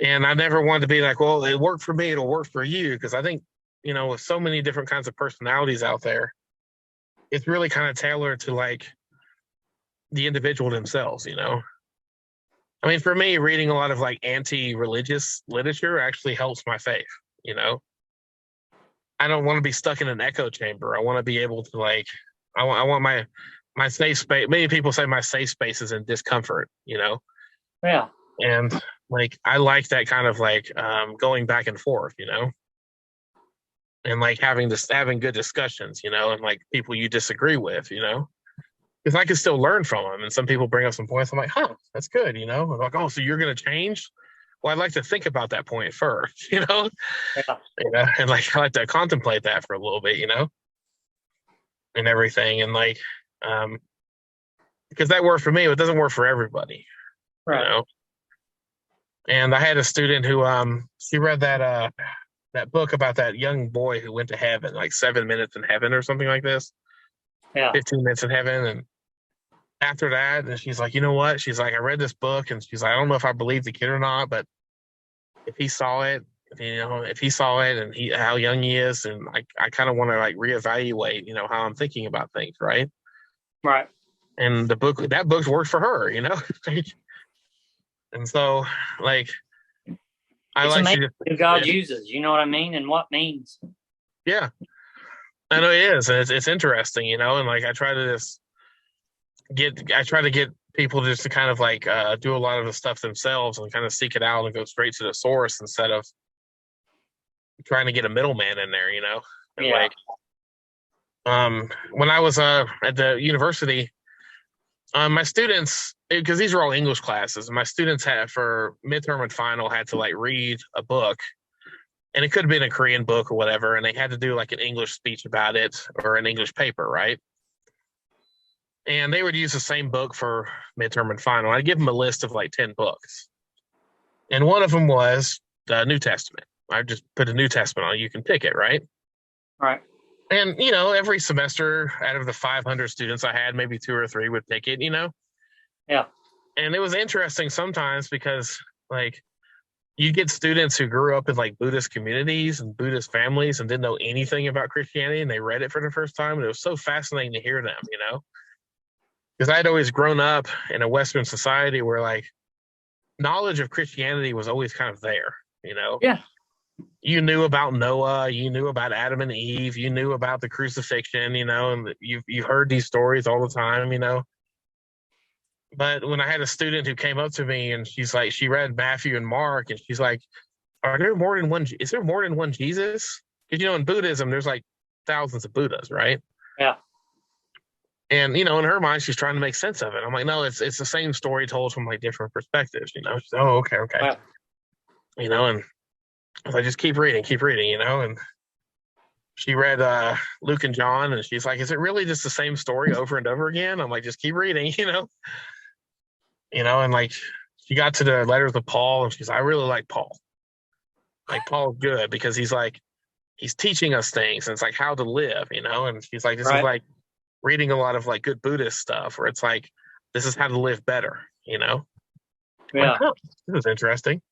And I never wanted to be like, well, it worked for me, it'll work for you. Because I think, with so many different kinds of personalities out there, it's really kind of tailored to like the individual themselves. I mean, for me, reading a lot of like anti-religious literature actually helps my faith. I don't want to be stuck in an echo chamber. I want to be able to like, I want my safe space. Many people say my safe space is in discomfort. Yeah. And like I like that kind of like going back and forth. And like having good discussions. And like people you disagree with. Because I can still learn from them. And some people bring up some points. I'm like, huh, that's good. I'm like, oh, so you're going to change? Well, I'd like to think about that point first, Yeah. And like I like to contemplate that for a little bit, and everything, and like, because that worked for me, but it doesn't work for everybody, Right. And I had a student who, she read that book about that young boy who went to heaven, like 7 minutes in heaven or something like this, Yeah. 15 minutes in heaven, and after that, and she's like, you know what? She's like, I read this book, and she's like, I don't know if I believe the kid or not, but if he saw it, and how young he is, and I kind of want to like reevaluate, how I'm thinking about things, right? Right. And that book worked for her, and so like I it's like amazing who God uses. You know what I mean, and what means. Yeah, I know it is, and it's interesting, and like I try to get people just to kind of like do a lot of the stuff themselves and kind of seek it out and go straight to the source instead of trying to get a middleman in there, And Yeah. like, when I was at the university, my students, because these are all English classes, my students had for midterm and final had to like read a book and it could have been a Korean book or whatever, and they had to do like an English speech about it or an English paper, right? And they would use the same book for midterm and final. I'd give them a list of like 10 books, and one of them was the New Testament. I just put a New Testament on. You can pick it, right? Right. And every semester, out of the 500 students I had, maybe two or three would pick it. Yeah. And it was interesting sometimes because like you get students who grew up in like Buddhist communities and Buddhist families and didn't know anything about Christianity, and they read it for the first time, and it was so fascinating to hear them. Because I'd always grown up in a Western society where like knowledge of Christianity was always kind of there. Yeah. You knew about Noah, you knew about Adam and Eve, you knew about the crucifixion, and you've heard these stories all the time. But when I had a student who came up to me and she's like, she read Matthew and Mark, and she's like, "Are there more than one? Is there more than one Jesus?" Because in Buddhism, there's like thousands of Buddhas, right? Yeah. And in her mind, she's trying to make sense of it. I'm like, no, it's the same story told from like different perspectives. She's, oh, okay. Wow. And I was like, just keep reading. And she read Luke and John, and she's like, is it really just the same story over and over again? I'm like, just keep reading. And like she got to the letters of Paul, and she's like, I really like Paul. Like Paul's good because he's teaching us things, and it's like how to live. And she's like, this is like reading a lot of like good Buddhist stuff, where it's like this is how to live better. Yeah. Like, oh, this is interesting.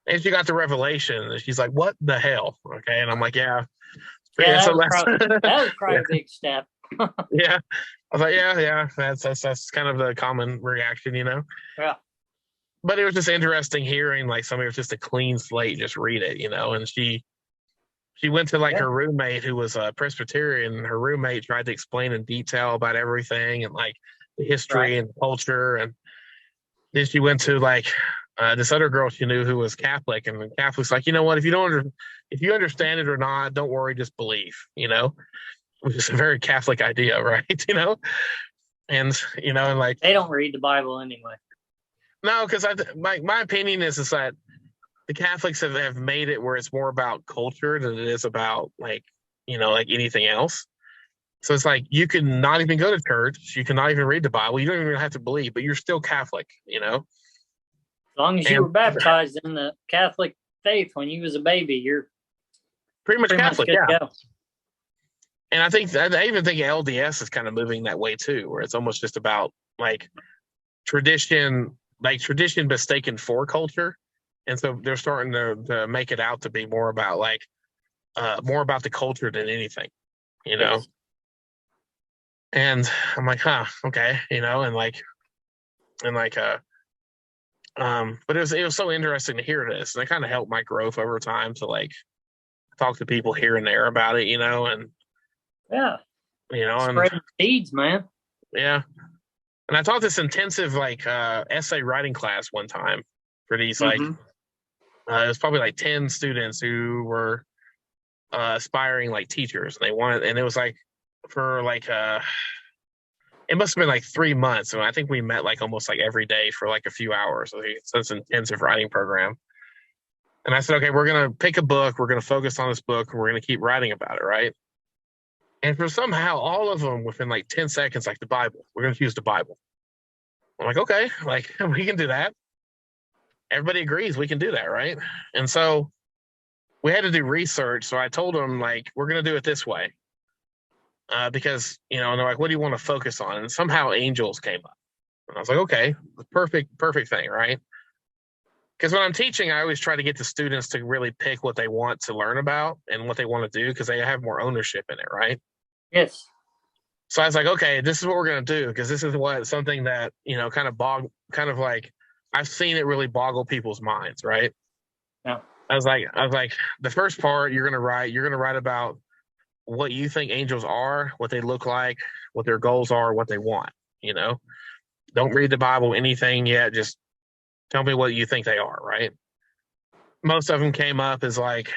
And she got to Revelation, and she's like, what the hell? Okay. And I'm like, yeah. Yeah, that was probably a big step. Yeah. I was like, yeah. That's kind of the common reaction. Yeah. But it was just interesting hearing like somebody was just a clean slate, just read it, and she went to like her roommate who was a Presbyterian, and her roommate tried to explain in detail about everything and like the history and culture. And then she went to like this other girl she knew who was Catholic, and the Catholic's like, you know what, if you understand it or not, don't worry, just believe, which is a very Catholic idea, right? And and like they don't read the Bible anyway. No, because my opinion is that the Catholics have made it where it's more about culture than it is about like anything else. So it's like you can not even go to church, you cannot even read the Bible, you don't even have to believe, but you're still Catholic. As long as you were baptized in the Catholic faith when you was a baby, you're pretty much Catholic. Much yeah. And I even think LDS is kind of moving that way too, where it's almost just about like tradition mistaken for culture. And so they're starting to make it out to be more about like more about the culture than anything, Yes. And I'm like, huh, okay, but it was so interesting to hear this, and it kind of helped my growth over time to like talk to people here and there about it, and spreading seeds, man. Yeah. And I taught this intensive like essay writing class one time for these like it was probably like 10 students who were aspiring like teachers. They wanted, and it was like for like it must have been like 3 months. And I think we met like almost like every day for like a few hours. So it's an intensive writing program. And I said, okay, we're gonna pick a book, we're gonna focus on this book, and we're gonna keep writing about it, right? And for somehow all of them within like 10 seconds, like the Bible, we're going to use the Bible. I'm like, okay, like we can do that. Everybody agrees we can do that, right? And so we had to do research. So I told them like, we're going to do it this way. Because, and they're like, what do you want to focus on? And somehow angels came up. And I was like, okay, perfect thing, right? Because when I'm teaching, I always try to get the students to really pick what they want to learn about and what they want to do because they have more ownership in it, right? Yes. So I was like, okay, this is what we're going to do because this is something that, kind of like I've seen it really boggle people's minds, right? Yeah. I was like, the first part you're going to write about what you think angels are, what they look like, what their goals are, what they want, Don't read the Bible, anything yet, just tell me what you think they are, right? Most of them came up as like,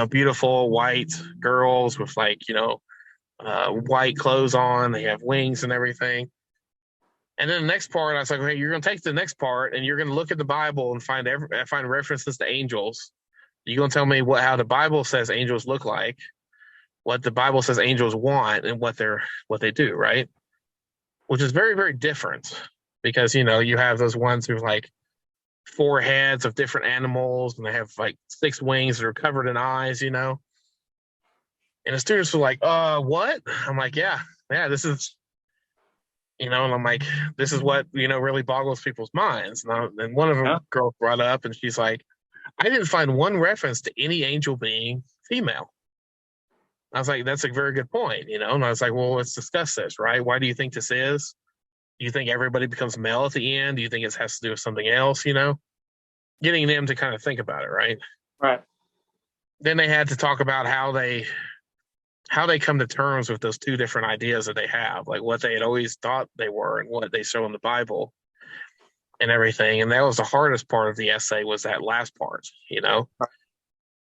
beautiful white girls with like, white clothes on. They have wings and everything. And then the next part, I was like, okay, you're going to take the next part and you're going to look at the Bible and find references to angels. You're going to tell me how the Bible says angels look like, what the Bible says angels want, and what they do, right? Which is very, very different because, you have those ones who like 4 heads of different animals and they have like 6 wings that are covered in eyes, And the students were like, what? I'm like, yeah, this is, and I'm like, this is what, really boggles people's minds. And one of them Yeah. girls brought up and she's like, I didn't find one reference to any angel being female. I was like, that's a very good point, And I was like, well, let's discuss this, right? Why do you think this is? Do you think everybody becomes male at the end? Do you think it has to do with something else, Getting them to kind of think about it, right? Right. Then they had to talk about how they come to terms with those 2 different ideas that they have, like what they had always thought they were and what they show in the Bible and everything. And that was the hardest part of the essay, was that last part,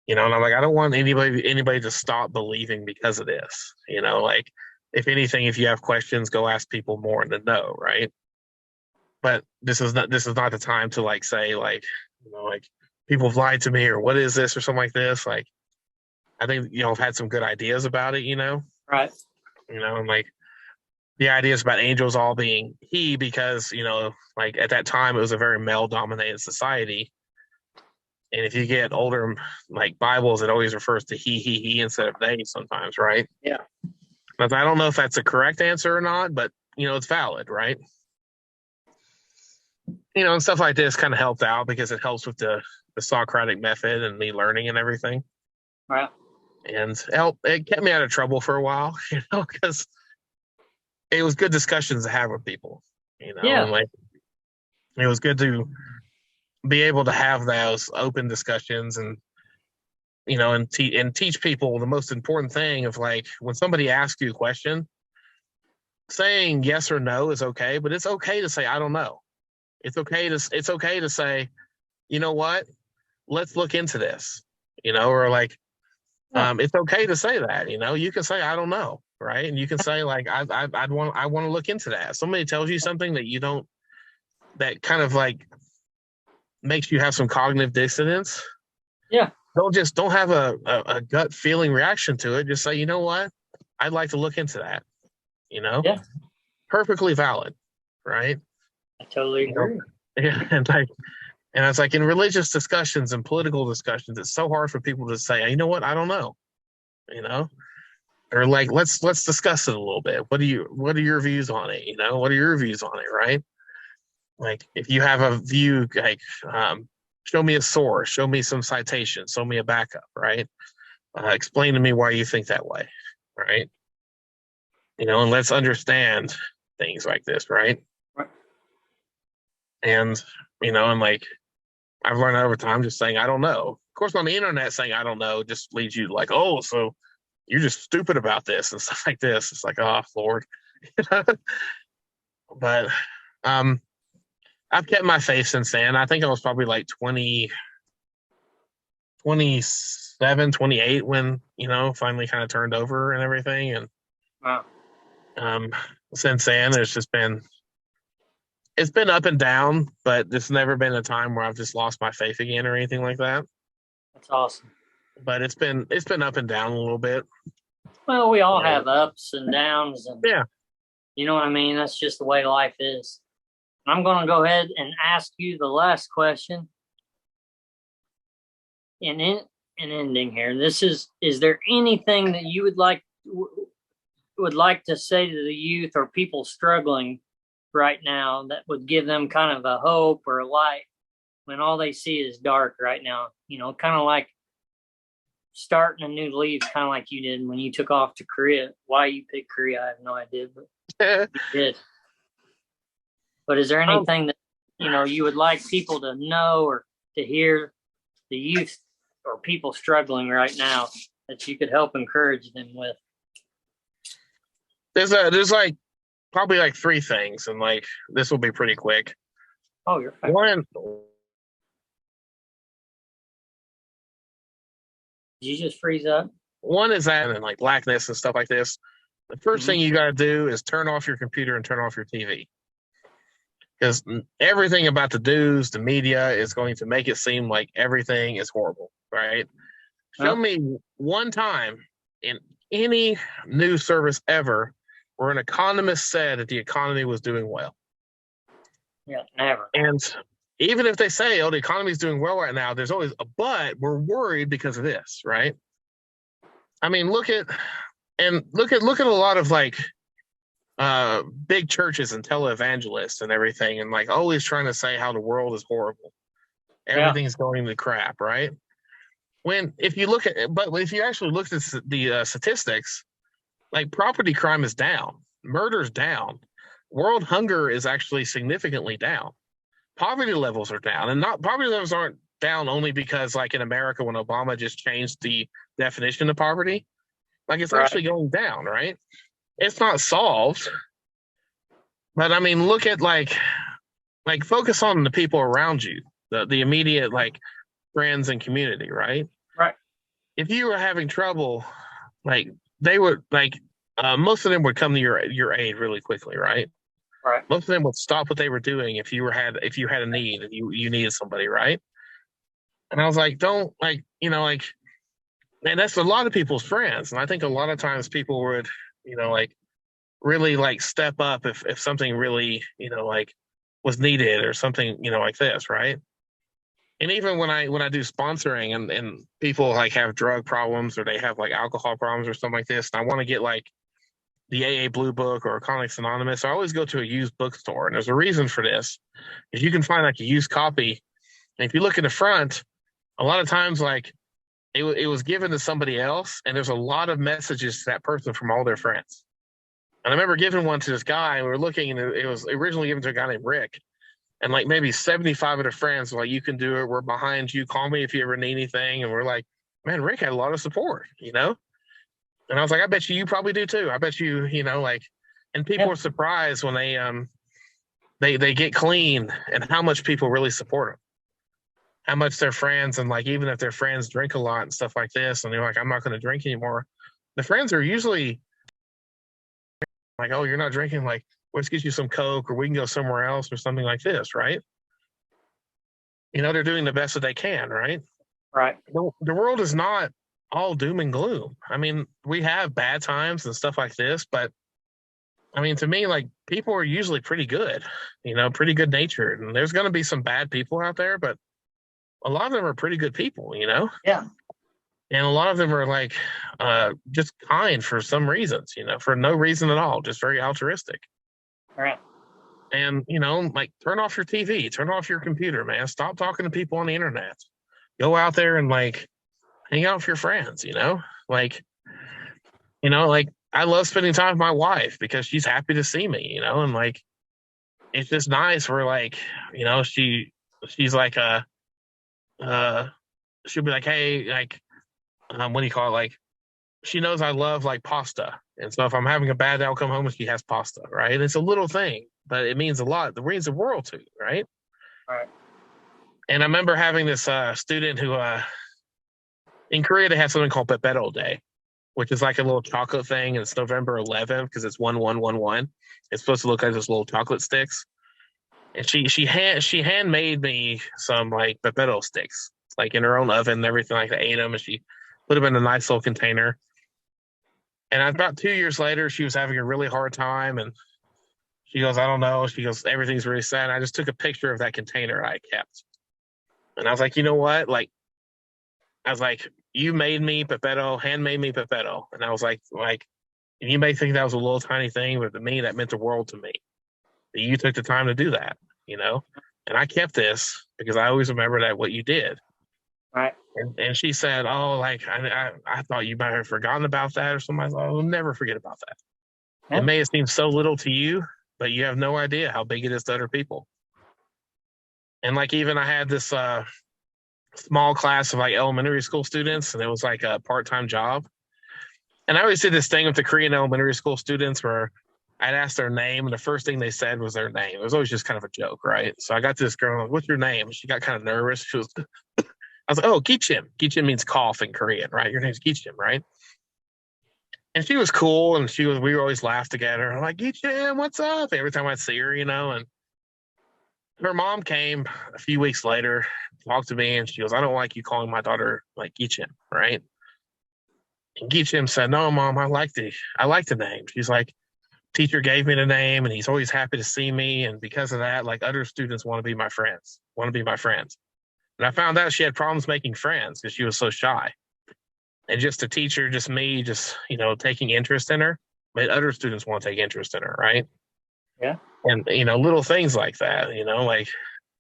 and I'm like, I don't want anybody to stop believing because of this, like, if anything, if you have questions, go ask people more in the know, right? But this is not the time to like say like, like people have lied to me or what is this or something like this. Like, I think, I've had some good ideas about it, Right. And like the ideas about angels all being he, because, like at that time it was a very male dominated society. And if you get older, like Bibles, it always refers to he instead of they sometimes, right? Yeah. But I don't know if that's a correct answer or not, but, it's valid, right? And stuff like this kind of helped out because it helps with the Socratic method and me learning and everything. Right. And it kept me out of trouble for a while, because it was good discussions to have with people, Yeah. and like it was good to be able to have those open discussions and, and teach people the most important thing of like, when somebody asks you a question, saying yes or no is okay, but it's okay to say, I don't know. It's okay to say, you know what, let's look into this, or like, it's okay to say that, you can say, I don't know. Right. And you can say like, I want to look into that. Somebody tells you something that kind of like makes you have some cognitive dissonance. Yeah. Don't have a gut feeling reaction to it. Just say, you know what, I'd like to look into that, Yeah. perfectly valid. Right. I totally agree. Yeah. And it's like in religious discussions and political discussions, it's so hard for people to say, you know what, I don't know, or like, let's discuss it a little bit. What are your views on it? What are your views on it? Right. Like if you have a view, like, show me a source, show me some citations, show me a backup, right? Explain to me why you think that way. Right. And let's understand things like this. Right. Right. And, and like, I've learned over time just saying, I don't know. Of course, on the internet, saying, I don't know, just leads you to like, oh, so you're just stupid about this and stuff like this. It's like, oh, Lord. But I've kept my faith since then. I think I was probably like 27, 28 when, finally kind of turned over and everything. And Wow. Since then, it's been up and down, but it's never been a time where I've just lost my faith again or anything like that. That's awesome. But it's been up and down a little bit. Well, we all have ups and downs, and yeah, you know what I mean? That's just the way life is. I'm going to go ahead and ask you the last question. In ending here, is there anything that you would like to say to the youth or people struggling right now that would give them kind of a hope or a light when all they see is dark right now? Kind of like starting a new leaf, kind of like you did when you took off to Korea. Why you picked Korea, I have no idea, but you did. But is there anything that you would like people to know or to hear, the youth or people struggling right now, that you could help encourage them with? There's like probably like 3 things, and like this will be pretty quick. Oh, you're fine. One, did you just freeze up? One is that, and like blackness and stuff like this. The 1st thing you got to do is turn off your computer and turn off your TV. because everything about the news, the media is going to make it seem like everything is horrible, right? Show Well, me one time in any news service ever where an economist said that the economy was doing well. yeah, never. And even if they say, oh, the economy is doing well right now, there's always a but. We're worried because of this, right? I mean, look at a lot of like big churches and televangelists and everything, and like always trying to say how the world is horrible, Yeah, everything's going to crap, right? When if you look at, but if you actually look at the statistics, like property crime is down, murder's down, world hunger is actually significantly down, poverty levels are down, and not poverty levels aren't down only because like in America when Obama just changed the definition of poverty, like it's right. actually going down, right? It's not solved, but I mean, look at like focus on the people around you, the immediate like friends and community, right? Right. If you were having trouble, like they would like most of them would come to your aid really quickly, right? Right. Most of them would stop what they were doing if you had a need and you needed somebody, right? And I was like, don't like like, and that's a lot of people's friends, and I think a lot of times people would like really like step up if something really like was needed or something like this, right? And even when I do sponsoring and people like have drug problems or they have like alcohol problems or something like this, and I want to get like the AA Blue Book or Alcoholics Anonymous, I always go to a used bookstore. And there's a reason for this. Is you can find like a used copy. And if you look in the front, a lot of times like it was given to somebody else, and there's a lot of messages to that person from all their friends. And I remember giving one to this guy, and we were looking, and it was originally given to a guy named Rick. And like maybe 75 of their friends were like, you can do it. We're behind you. Call me if you ever need anything. And we're like, man, Rick had a lot of support, And I was like, I bet you probably do too. I bet you, like, and people Yeah. are surprised when they get clean and how much people really support them, how much their friends, and like even if their friends drink a lot and stuff like this, and they're like, I'm not going to drink anymore. The friends are usually like, oh, you're not drinking, like, let's get you some Coke or we can go somewhere else or something like this, right? They're doing the best that they can, right? Right. The world is not all doom and gloom. I mean, we have bad times and stuff like this, but I mean, to me, like people are usually pretty good, pretty good natured. And there's going to be some bad people out there, but a lot of them are pretty good people. Yeah. And a lot of them are like just kind for some reasons, for no reason at all, just very altruistic. Right. And, like turn off your TV, turn off your computer, man. Stop talking to people on the internet. Go out there and like hang out with your friends, like, like I love spending time with my wife because she's happy to see me, and like, it's just nice. We're like, she's like, she'll be like, hey, like, what do you call it? Like, she knows I love like pasta. And so if I'm having a bad day, I'll come home and she has pasta, right? It's a little thing, but it means a lot. It means the world to you, right? Right. And I remember having this student who, in Korea, they have something called Pepetto Day, which is like a little chocolate thing. And it's November 11th because it's 1111. It's supposed to look like those little chocolate sticks. And she handmade me some like Pepetto sticks, like in her own oven and everything. Like I ate them and she put them in a nice little container. And about 2 years later, she was having a really hard time. And she goes, I don't know. She goes, everything's really sad. And I just took a picture of that container I kept. And I was like, you know what? Like, I was like, you made me Pepetto, handmade me Pepetto. And I was like, you may think that was a little tiny thing, but to me, that meant the world to me. That you took the time to do that, And I kept this because I always remember that what you did. Right. And she said, oh, like, I thought you might have forgotten about that or something. I thought, I'll never forget about that. Yeah. It may have seemed so little to you, but you have no idea how big it is to other people. And like, even I had this small class of like elementary school students, and it was like a part-time job. And I always did this thing with the Korean elementary school students where I'd ask their name, and the first thing they said was their name. It was always just kind of a joke, right? So I got to this girl, like, what's your name? She got kind of nervous. She was, I was like, oh, Kichim. Kichim means cough in Korean, right? Your name's Kichim, right? And she was cool, and we would always laugh together. I'm like, Kichim, what's up? Every time I'd see her, and her mom came a few weeks later, talked to me, and she goes, "I don't like you calling my daughter like Geechim, right?" And Geechim said, "No, mom, I like the name." She's like, "Teacher gave me the name, and he's always happy to see me, and because of that, like other students want to be my friends, want to be my friends." And I found out she had problems making friends because she was so shy. And just a teacher, just me, just taking interest in her, made other students want to take interest in her, right? Yeah. And little things like that, like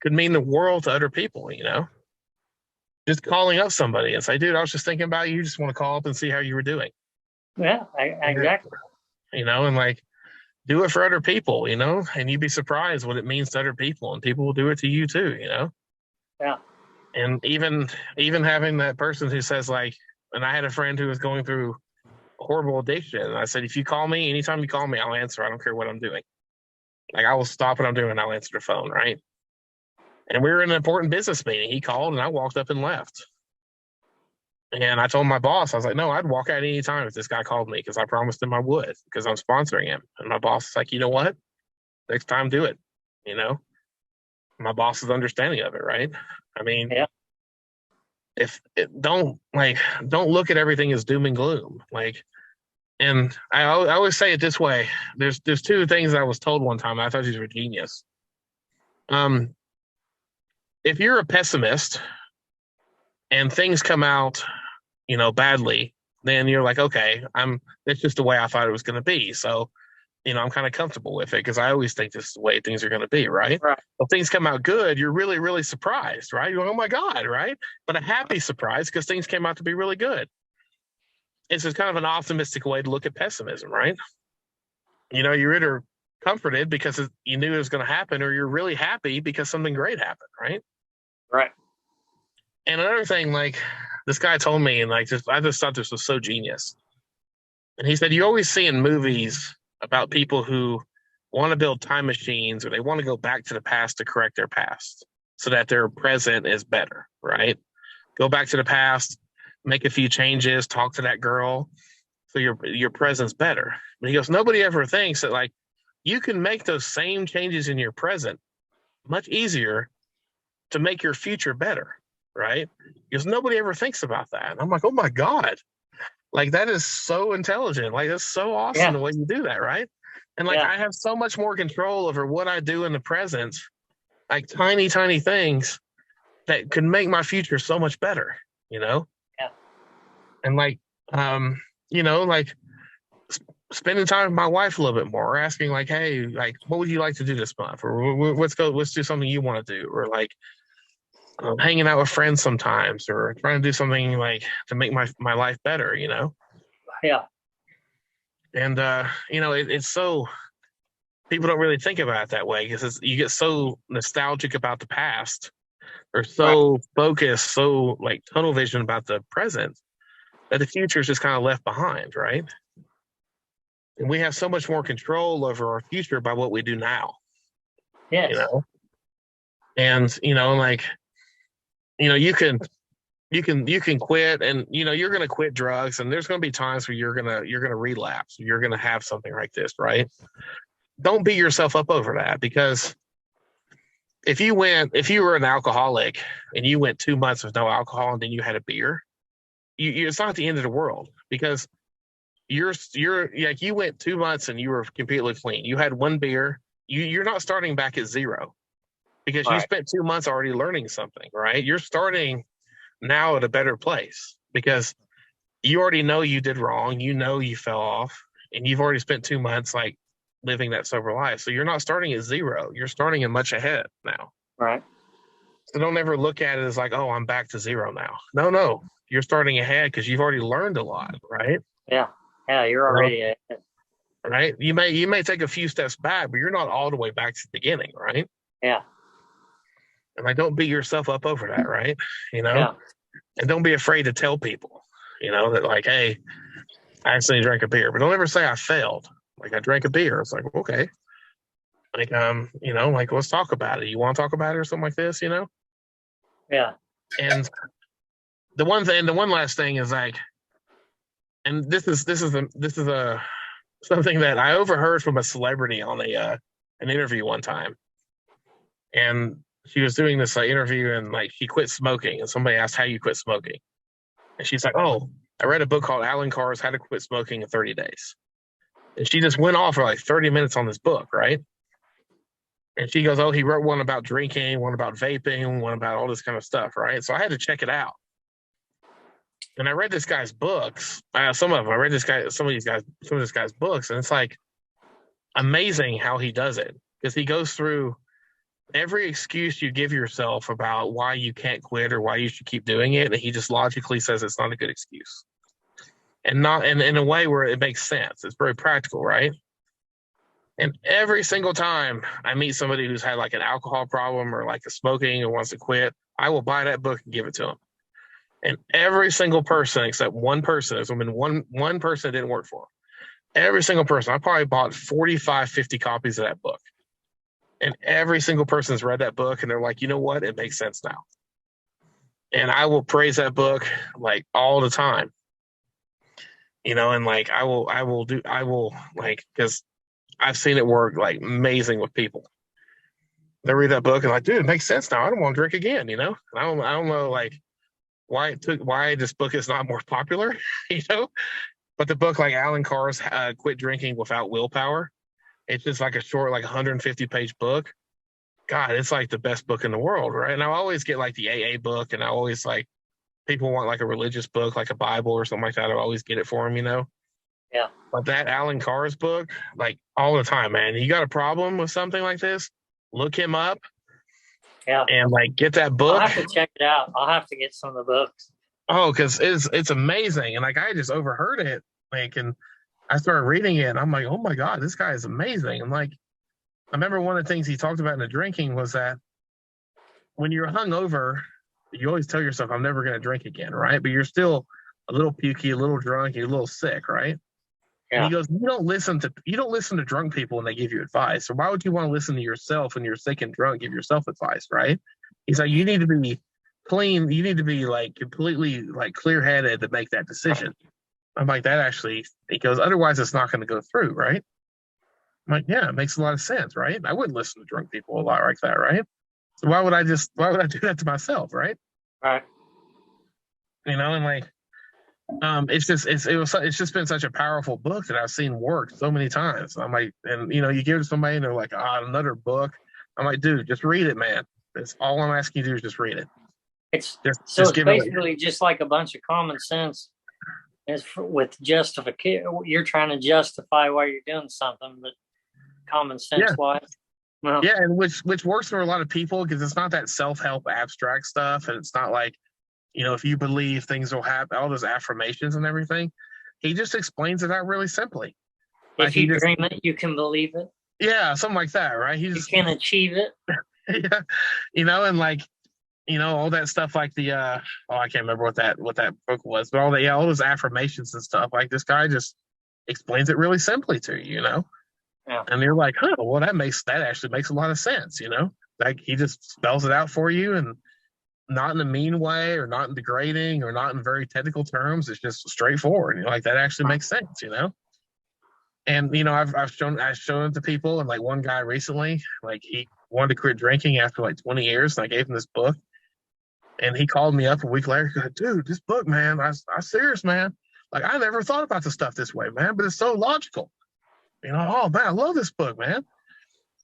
could mean the world to other people, just calling up somebody and say, "Dude, I was just thinking about you. Just want to call up and see how you were doing." Yeah. Exactly. And like do it for other people, and you'd be surprised what it means to other people, and people will do it to you too. Yeah. And even having that person who says like, and I had a friend who was going through horrible addiction, and I said, "If you call me, anytime you call me, I'll answer. I don't care what I'm doing. Like I will stop what I'm doing and I'll answer the phone, right?" And we were in an important business meeting. He called and I walked up and left. And I told my boss, I was like, "No, I'd walk out any time if this guy called me because I promised him I would because I'm sponsoring him." And my boss is like, "You know what? Next time, do it." You know, my boss is understanding of it, right? I mean, Yeah. if it, don't look at everything as doom and gloom. Like, and I always say it this way. There's two things I was told one time. I thought these were genius. Um, if you're a pessimist and things come out, badly, then you're like, okay, that's just the way I thought it was going to be. So, I'm kind of comfortable with it because I always think this is the way things are going to be, right? Right. If things come out good, you're really, really surprised, right? You're like, "Oh my God," right? But a happy surprise because things came out to be really good. It's just kind of an optimistic way to look at pessimism, right? You're either comforted because you knew it was going to happen, or you're really happy because something great happened, right? Right. And another thing, like this guy told me, and like I just thought this was so genius. And he said, you always see in movies about people who want to build time machines or they want to go back to the past to correct their past so that their present is better, right? Go back to the past, make a few changes, talk to that girl so your present's better. But he goes, nobody ever thinks that like you can make those same changes in your present much easier to make your future better, right? Because nobody ever thinks about that. And I'm like, oh my God, like that is so intelligent. Like that's so awesome the way you do that, right? And like I have so much more control over what I do in the present, like tiny, tiny things that could make my future so much better, Yeah. And like, like spending time with my wife a little bit more, or asking like, "Hey, like, what would you like to do this month?" Or let's do something you want to do, or like hanging out with friends sometimes, or trying to do something like to make my life better, Yeah. And it's so people don't really think about it that way because you get so nostalgic about the past, or so focused, so like tunnel vision about the present that the future is just kind of left behind, right? And we have so much more control over our future by what we do now. Yes. And like you can quit, and you're going to quit drugs, and there's going to be times where you're going to relapse, you're going to have something like this, right? Don't beat yourself up over that, because if you were an alcoholic and you went 2 months with no alcohol and then you had a beer, it's not the end of the world, because you're like, you went 2 months and you were completely clean. You had one beer. You're not starting back at zero, because you spent 2 months already learning something, right? You're starting now at a better place because you already know you did wrong. You fell off, and you've already spent 2 months like living that sober life. So you're not starting at zero. You're starting in much ahead now. Right. So don't ever look at it as like, oh, I'm back to zero now. No, you're starting ahead because you've already learned a lot, right? Yeah. Yeah. You're already ahead. Right. You may take a few steps back, but you're not all the way back to the beginning, right? Yeah. And like, don't beat yourself up over that, right? Yeah. And don't be afraid to tell people, that like, hey, I accidentally drank a beer, but don't ever say I failed. Like, I drank a beer. It's like, okay. Like, like, let's talk about it. You want to talk about it or something like this, Yeah. And the one last thing is like, and this is a something that I overheard from a celebrity on an interview one time. and she was doing this interview, and like she quit smoking, and somebody asked how you quit smoking, and she's like, "Oh, I read a book called Alan Carr's How to Quit Smoking in 30 Days," and she just went off for like 30 minutes on this book, right? And she goes, "Oh, he wrote one about drinking, one about vaping, one about all this kind of stuff, right?" So I had to check it out. And I read this guy's books. Some of them. I read some of this guy's books, and it's like amazing how he does it, because he goes through every excuse you give yourself about why you can't quit or why you should keep doing it, and he just logically says it's not a good excuse, and not in a way where it makes sense. It's very practical, right? And every single time I meet somebody who's had like an alcohol problem or like a smoking or wants to quit, I will buy that book and give it to them. And every single person except one person, there's been one person that didn't work for them. Every single person, I probably bought 45, 50 copies of that book. And every single person's read that book and they're like, you know what? It makes sense now. And I will praise that book like all the time. And like I will like, because I've seen it work like amazing with people. They read that book and like, dude, it makes sense now. I don't want to drink again, And I don't know like why this book is not more popular, But the book like Alan Carr's Quit Drinking Without Willpower, it's just like a short, like 150-page book. God, it's like the best book in the world, right? And I always get like the AA book, and I always like people want like a religious book, like a Bible or something like that. I always get it for them. Yeah. But that Alan Carr's book, like all the time, man. You got a problem with something like this? Look him up. Yeah. And like get that book. I'll have to check it out. I'll have to get some of the books. Oh, because it's amazing. And like I just overheard it, like, and I started reading it, and I'm like, oh my God, this guy is amazing. And like, I remember one of the things he talked about in the drinking was that when you're hungover, you always tell yourself, I'm never going to drink again, right? But you're still a little pukey, a little drunk, you're a little sick, right? Yeah. And he goes, you don't listen to drunk people when they give you advice. So why would you want to listen to yourself when you're sick and drunk, give yourself advice, right? He's like, you need to be clean. You need to be like completely like clear-headed to make that decision. I'm like, that actually, he goes, otherwise it's not going to go through, right? I'm like, yeah, it makes a lot of sense, right? I wouldn't listen to drunk people a lot like that, right? So why would I do that to myself, right? Right. And like, it's just been such a powerful book that I've seen work so many times. I'm like, and you give it to somebody and they're like, another book. I'm like, dude, just read it, man. That's all I'm asking you to do is just read it. It's basically just like a bunch of common sense. With justification, you're trying to justify why you're doing something, but common sense wise. Well, yeah, and which works for a lot of people because it's not that self-help abstract stuff, and it's not like, if you believe things will happen, all those affirmations and everything. He just explains it out really simply. If you dream it, you can believe it. Yeah, something like that, right? You can achieve it. Yeah, and like, all that stuff like the I can't remember what that book was, but all those affirmations and stuff, like this guy just explains it really simply to you, Yeah. And you're like, oh, well, that actually makes a lot of sense, Like he just spells it out for you, and not in a mean way or not in degrading or not in very technical terms. It's just straightforward. Like that actually makes sense, And I've shown it to people, and like one guy recently, like he wanted to quit drinking after like 20 years, and I gave him this book. And he called me up a week later. He goes, dude, this book, man, I'm serious, man. Like, I never thought about this stuff this way, man, but it's so logical. Oh, man, I love this book, man.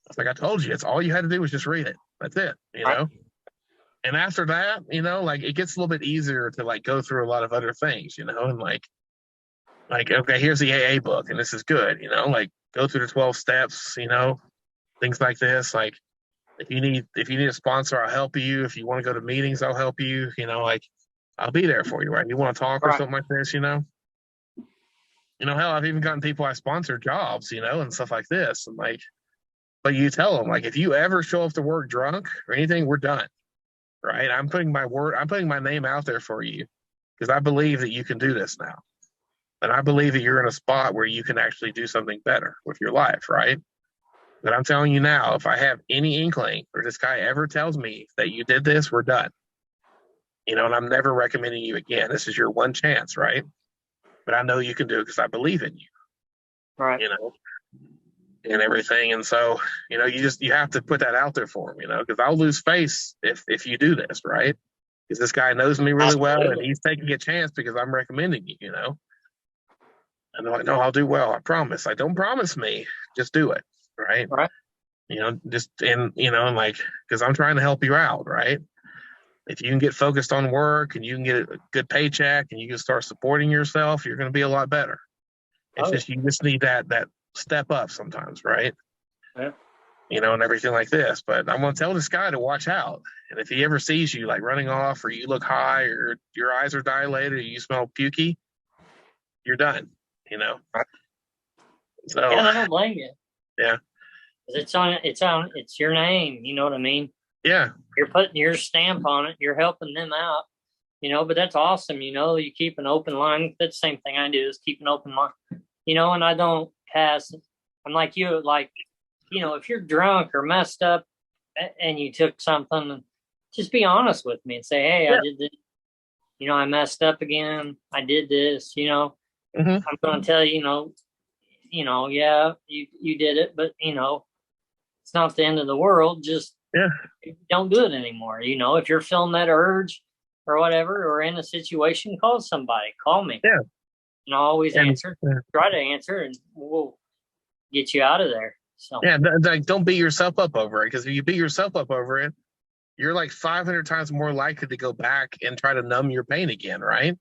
It's like I told you, it's all you had to do was just read it. That's it, Right. And after that, like it gets a little bit easier to like go through a lot of other things, and like, okay, here's the AA book, and this is good, like go through the 12 steps, things like this, like, if you need a sponsor, I'll help you. If you want to go to meetings, I'll help you. Like I'll be there for you, right? You want to talk or something like this, hell, I've even gotten people I sponsor jobs, and stuff like this. And like, but you tell them, like, if you ever show up to work drunk or anything, we're done, right? I'm putting my name out there for you because I believe that you can do this now. And I believe that you're in a spot where you can actually do something better with your life, right? But I'm telling you now, if I have any inkling or this guy ever tells me that you did this, we're done. And I'm never recommending you again. This is your one chance, right? But I know you can do it because I believe in you. Right. and everything. And so, you have to put that out there for him, because I'll lose face if you do this, right? Because this guy knows me really well and Absolutely. he's taking a chance because I'm recommending you. And they're like, no, I'll do well. I promise. Like, don't promise me. Just do it. Right. Right. Like, because I'm trying to help you out. Right. If you can get focused on work and you can get a good paycheck and you can start supporting yourself, you're going to be a lot better. It's Oh, just, you just need that step up sometimes. Right. yeah. And everything like this. But I'm going to tell this guy to watch out. And if he ever sees you like running off or you look high or your eyes are dilated or you smell pukey, you're done. So, Yeah, I don't blame you. yeah. It's your name. You know what I mean? Yeah. You're putting your stamp on it. You're helping them out. But that's awesome. You keep an open line. That's the same thing I do is keep an open line. And I don't pass. I'm like you, like, if you're drunk or messed up and you took something, just be honest with me and say, hey, Yeah. I did this. I messed up again. I did this. Mm-hmm. I'm going to tell you, yeah, you did it, but it's not the end of the world. Just don't do it anymore. If you're feeling that urge or whatever, or in a situation, call somebody. Call me. Yeah. And I'll always answer. Try to answer, and we'll get you out of there. So yeah, like don't beat yourself up over it, because if you beat yourself up over it, you're like 500 times more likely to go back and try to numb your pain again, right?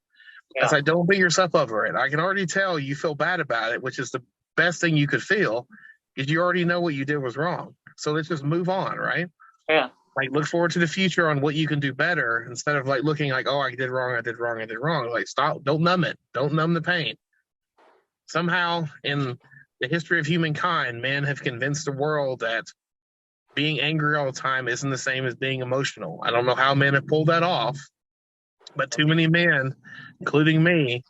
yeah. It's like, don't beat yourself up over it. I can already tell you feel bad about it, which is the best thing you could feel, because you already know what you did was wrong. So let's just move on, right? Yeah. Like, look forward to the future on what you can do better, instead of like looking like, oh, I did wrong. Like, stop, don't numb it. Don't numb the pain. Somehow in the history of humankind, men have convinced the world that being angry all the time isn't the same as being emotional. I don't know how men have pulled that off, but too many men, including me,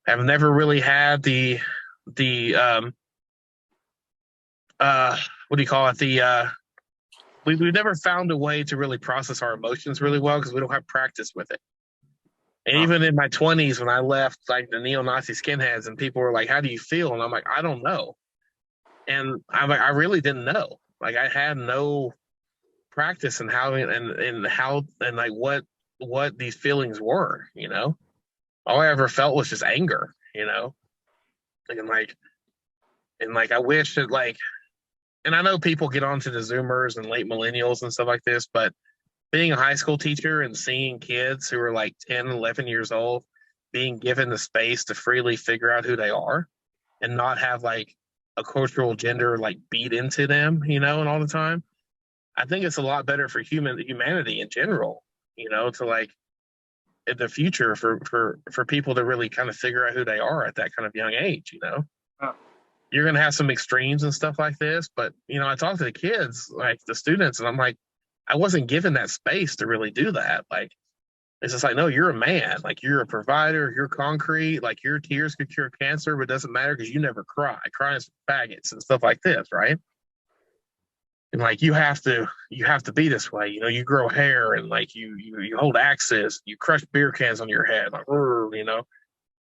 have never really had the what do you call it? We've never found a way to really process our emotions really well, because we don't have practice with it. And even in my 20s, when I left like the neo-Nazi skinheads, and people were like, how do you feel? And I'm like, I don't know. And I'm like, I really didn't know. Like, I had no practice in how and like what these feelings were. All I ever felt was just anger. And like I wish that, like, and I know people get onto the Zoomers and late millennials and stuff like this, but being a high school teacher and seeing kids who are like 10, 11 years old being given the space to freely figure out who they are and not have like a cultural gender like beat into them, and all the time. I think it's a lot better for humanity in general, to like in the future for people to really kind of figure out who they are at that kind of young age. You're going to have some extremes and stuff like this, but I talk to the kids, like the students, and I'm like, I wasn't given that space to really do that. Like, it's just like, no, you're a man. Like, you're a provider. You're concrete. Like, your tears could cure cancer, but it doesn't matter because you never cry. Crying is for faggots and stuff like this, right? And like, you have to be this way. You grow hair and like you hold axes. You crush beer cans on your head, like,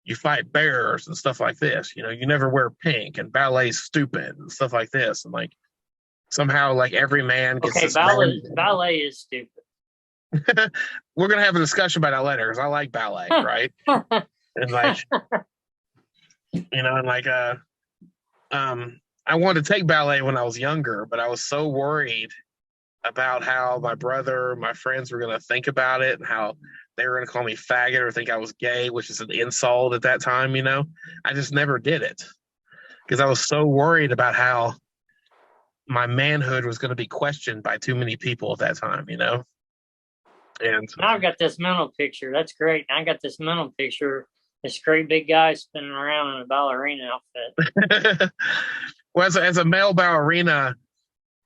you fight bears and stuff like this. You never wear pink, and ballet's stupid and stuff like this. And like, somehow like every man gets this ballet is stupid. We're gonna have a discussion about that later, because I like ballet, right? And like, and like I wanted to take ballet when I was younger, but I was so worried about how my brother, my friends were gonna think about it, and how they were gonna call me faggot or think I was gay, which is an insult at that time. I just never did it, because I was so worried about how my manhood was going to be questioned by too many people at that time. And now I've got this mental picture. That's great. I got this mental picture. This great big guy spinning around in a ballerina outfit. Well, as a male ballerina,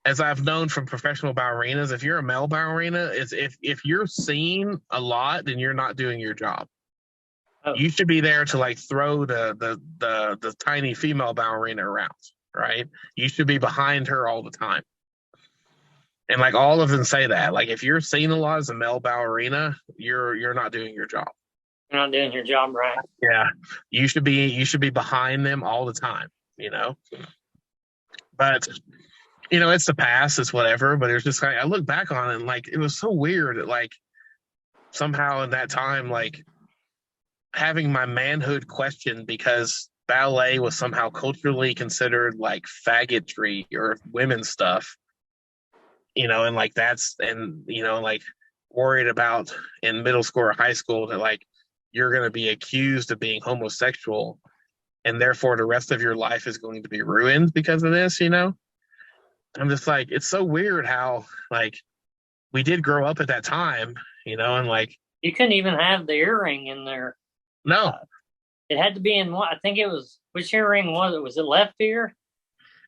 as I've known from professional ballerinas, if you're a male ballerina, if you're seen a lot, then you're not doing your job. Oh. You should be there to like throw the tiny female ballerina around, right? You should be behind her all the time. And like, all of them say that. Like, if you're seen a lot as a male ballerina, you're not doing your job. You're not doing your job right. Yeah. You should be behind them all the time, But it's the past, it's whatever. But it was just like I look back on it and like it was so weird that like somehow in that time, like having my manhood questioned because ballet was somehow culturally considered like faggotry or women's stuff, and like like worried about in middle school or high school that like you're going to be accused of being homosexual and therefore the rest of your life is going to be ruined because of this. I'm just like, it's so weird how like we did grow up at that time, and like You couldn't even have the earring in there. no, It had to be in what I think it was. Which earring was it? Was it left ear?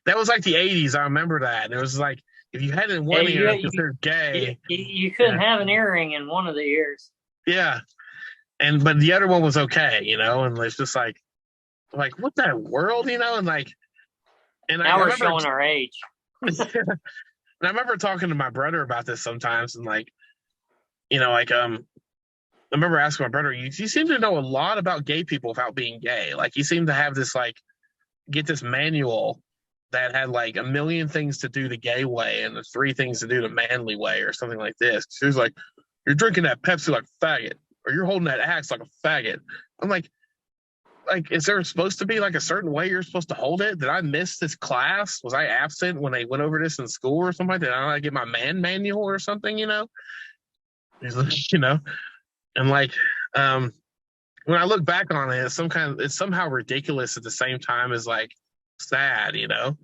that was like the 80s. I remember that. And it was like if you had it in one ear, because they're gay. You couldn't have an earring in one of the ears. Yeah. But the other one was okay, and it's just like what that world, and like and now we're remember, showing our age. and I remember talking to my brother about this sometimes and like I remember asking my brother, you seem to know a lot about gay people without being gay. Like you seem to have this like get this manual that had like a million things to do the gay way and the 3 things to do the manly way or something like this. She was like, you're drinking that Pepsi like a faggot, or you're holding that axe like a faggot. I'm like, is there supposed to be like a certain way you're supposed to hold it? Did I miss this class? Was I absent when they went over this in school or something? Did I not get my man manual or something? He's like, and like, when I look back on it, it's somehow ridiculous at the same time as like sad, and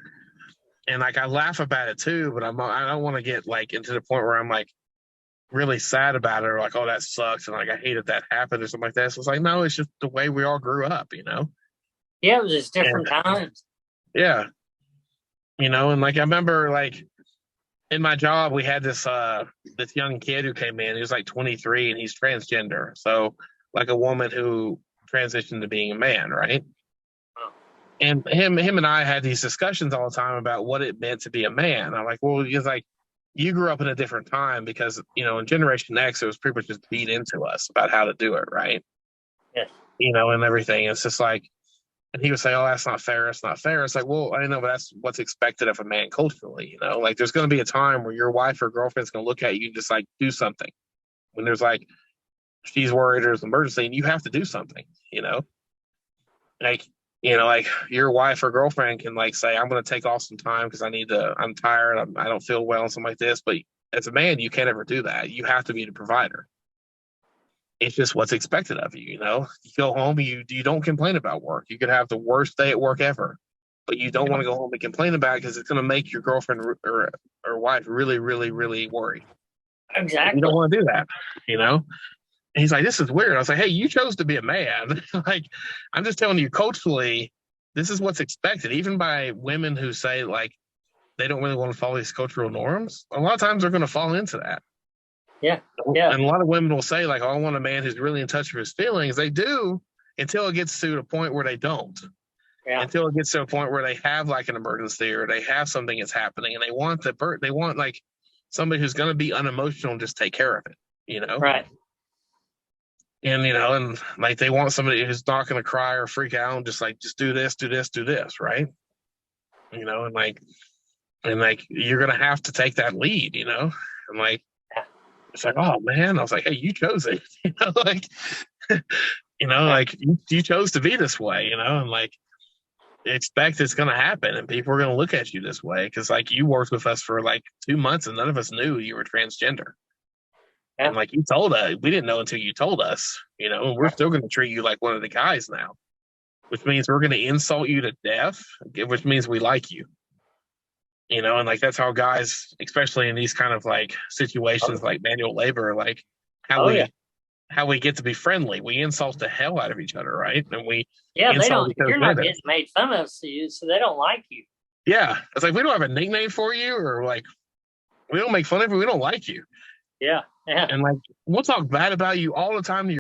like I laugh about it too, but I don't want to get like into the point where I'm like really sad about it or like, oh, that sucks and like I hated that happened or something like that. So it's like, no, it's just the way we all grew up, Yeah, it was just different times. Yeah. And like I remember like in my job we had this young kid who came in. He was like 23 and he's transgender. So like a woman who transitioned to being a man, right? And him and I had these discussions all the time about what it meant to be a man. I'm like, well, he's like, you grew up in a different time because, in Generation X, it was pretty much just beat into us about how to do it, right? Yes. And everything. It's just like, and he would say, oh, that's not fair. It's not fair. It's like, well, I know, but that's what's expected of a man culturally, Like there's going to be a time where your wife or girlfriend's going to look at you and just like do something. When there's like, she's worried there's an emergency and you have to do something, Like, like your wife or girlfriend can like say, I'm going to take off some time because I'm tired. I don't feel well and something like this. But as a man, you can't ever do that. You have to be the provider. It's just what's expected of you. You go home, you don't complain about work. You could have the worst day at work ever, but you don't want to go home and complain about it because it's going to make your girlfriend or wife really, really, really worried. Exactly. You don't want to do that, And he's like, this is weird. I was like, hey, you chose to be a man. Like, I'm just telling you, culturally, this is what's expected, even by women who say, like, they don't really want to follow these cultural norms. A lot of times they're going to fall into that. Yeah. Yeah. And a lot of women will say, like, oh, I want a man who's really in touch with his feelings. They do until it gets to the point where they don't. Yeah. Until it gets to a point where they have, like, an emergency or they have something that's happening and they want like, somebody who's going to be unemotional and just take care of it, Right. And, and like they want somebody who's not going to cry or freak out and just do this, right? And like you're going to have to take that lead, and like, it's like, oh man, I was like, hey, you chose it, like, like you chose to be this way, and like expect it's going to happen and people are going to look at you this way because like you worked with us for like 2 months and none of us knew you were transgender. Yeah. And like you told us, we didn't know until you told us, and we're still going to treat you like one of the guys now, which means we're going to insult you to death, which means we like you, and like that's how guys, especially in these kind of like situations like manual labor, like how we get to be friendly. We insult the hell out of each other, right? And they don't. You're not getting made fun of, so they don't like you. Yeah, it's like we don't have a nickname for you, or like we don't make fun of you. We don't like you. Yeah. Yeah. And like we'll talk bad about you all the time to your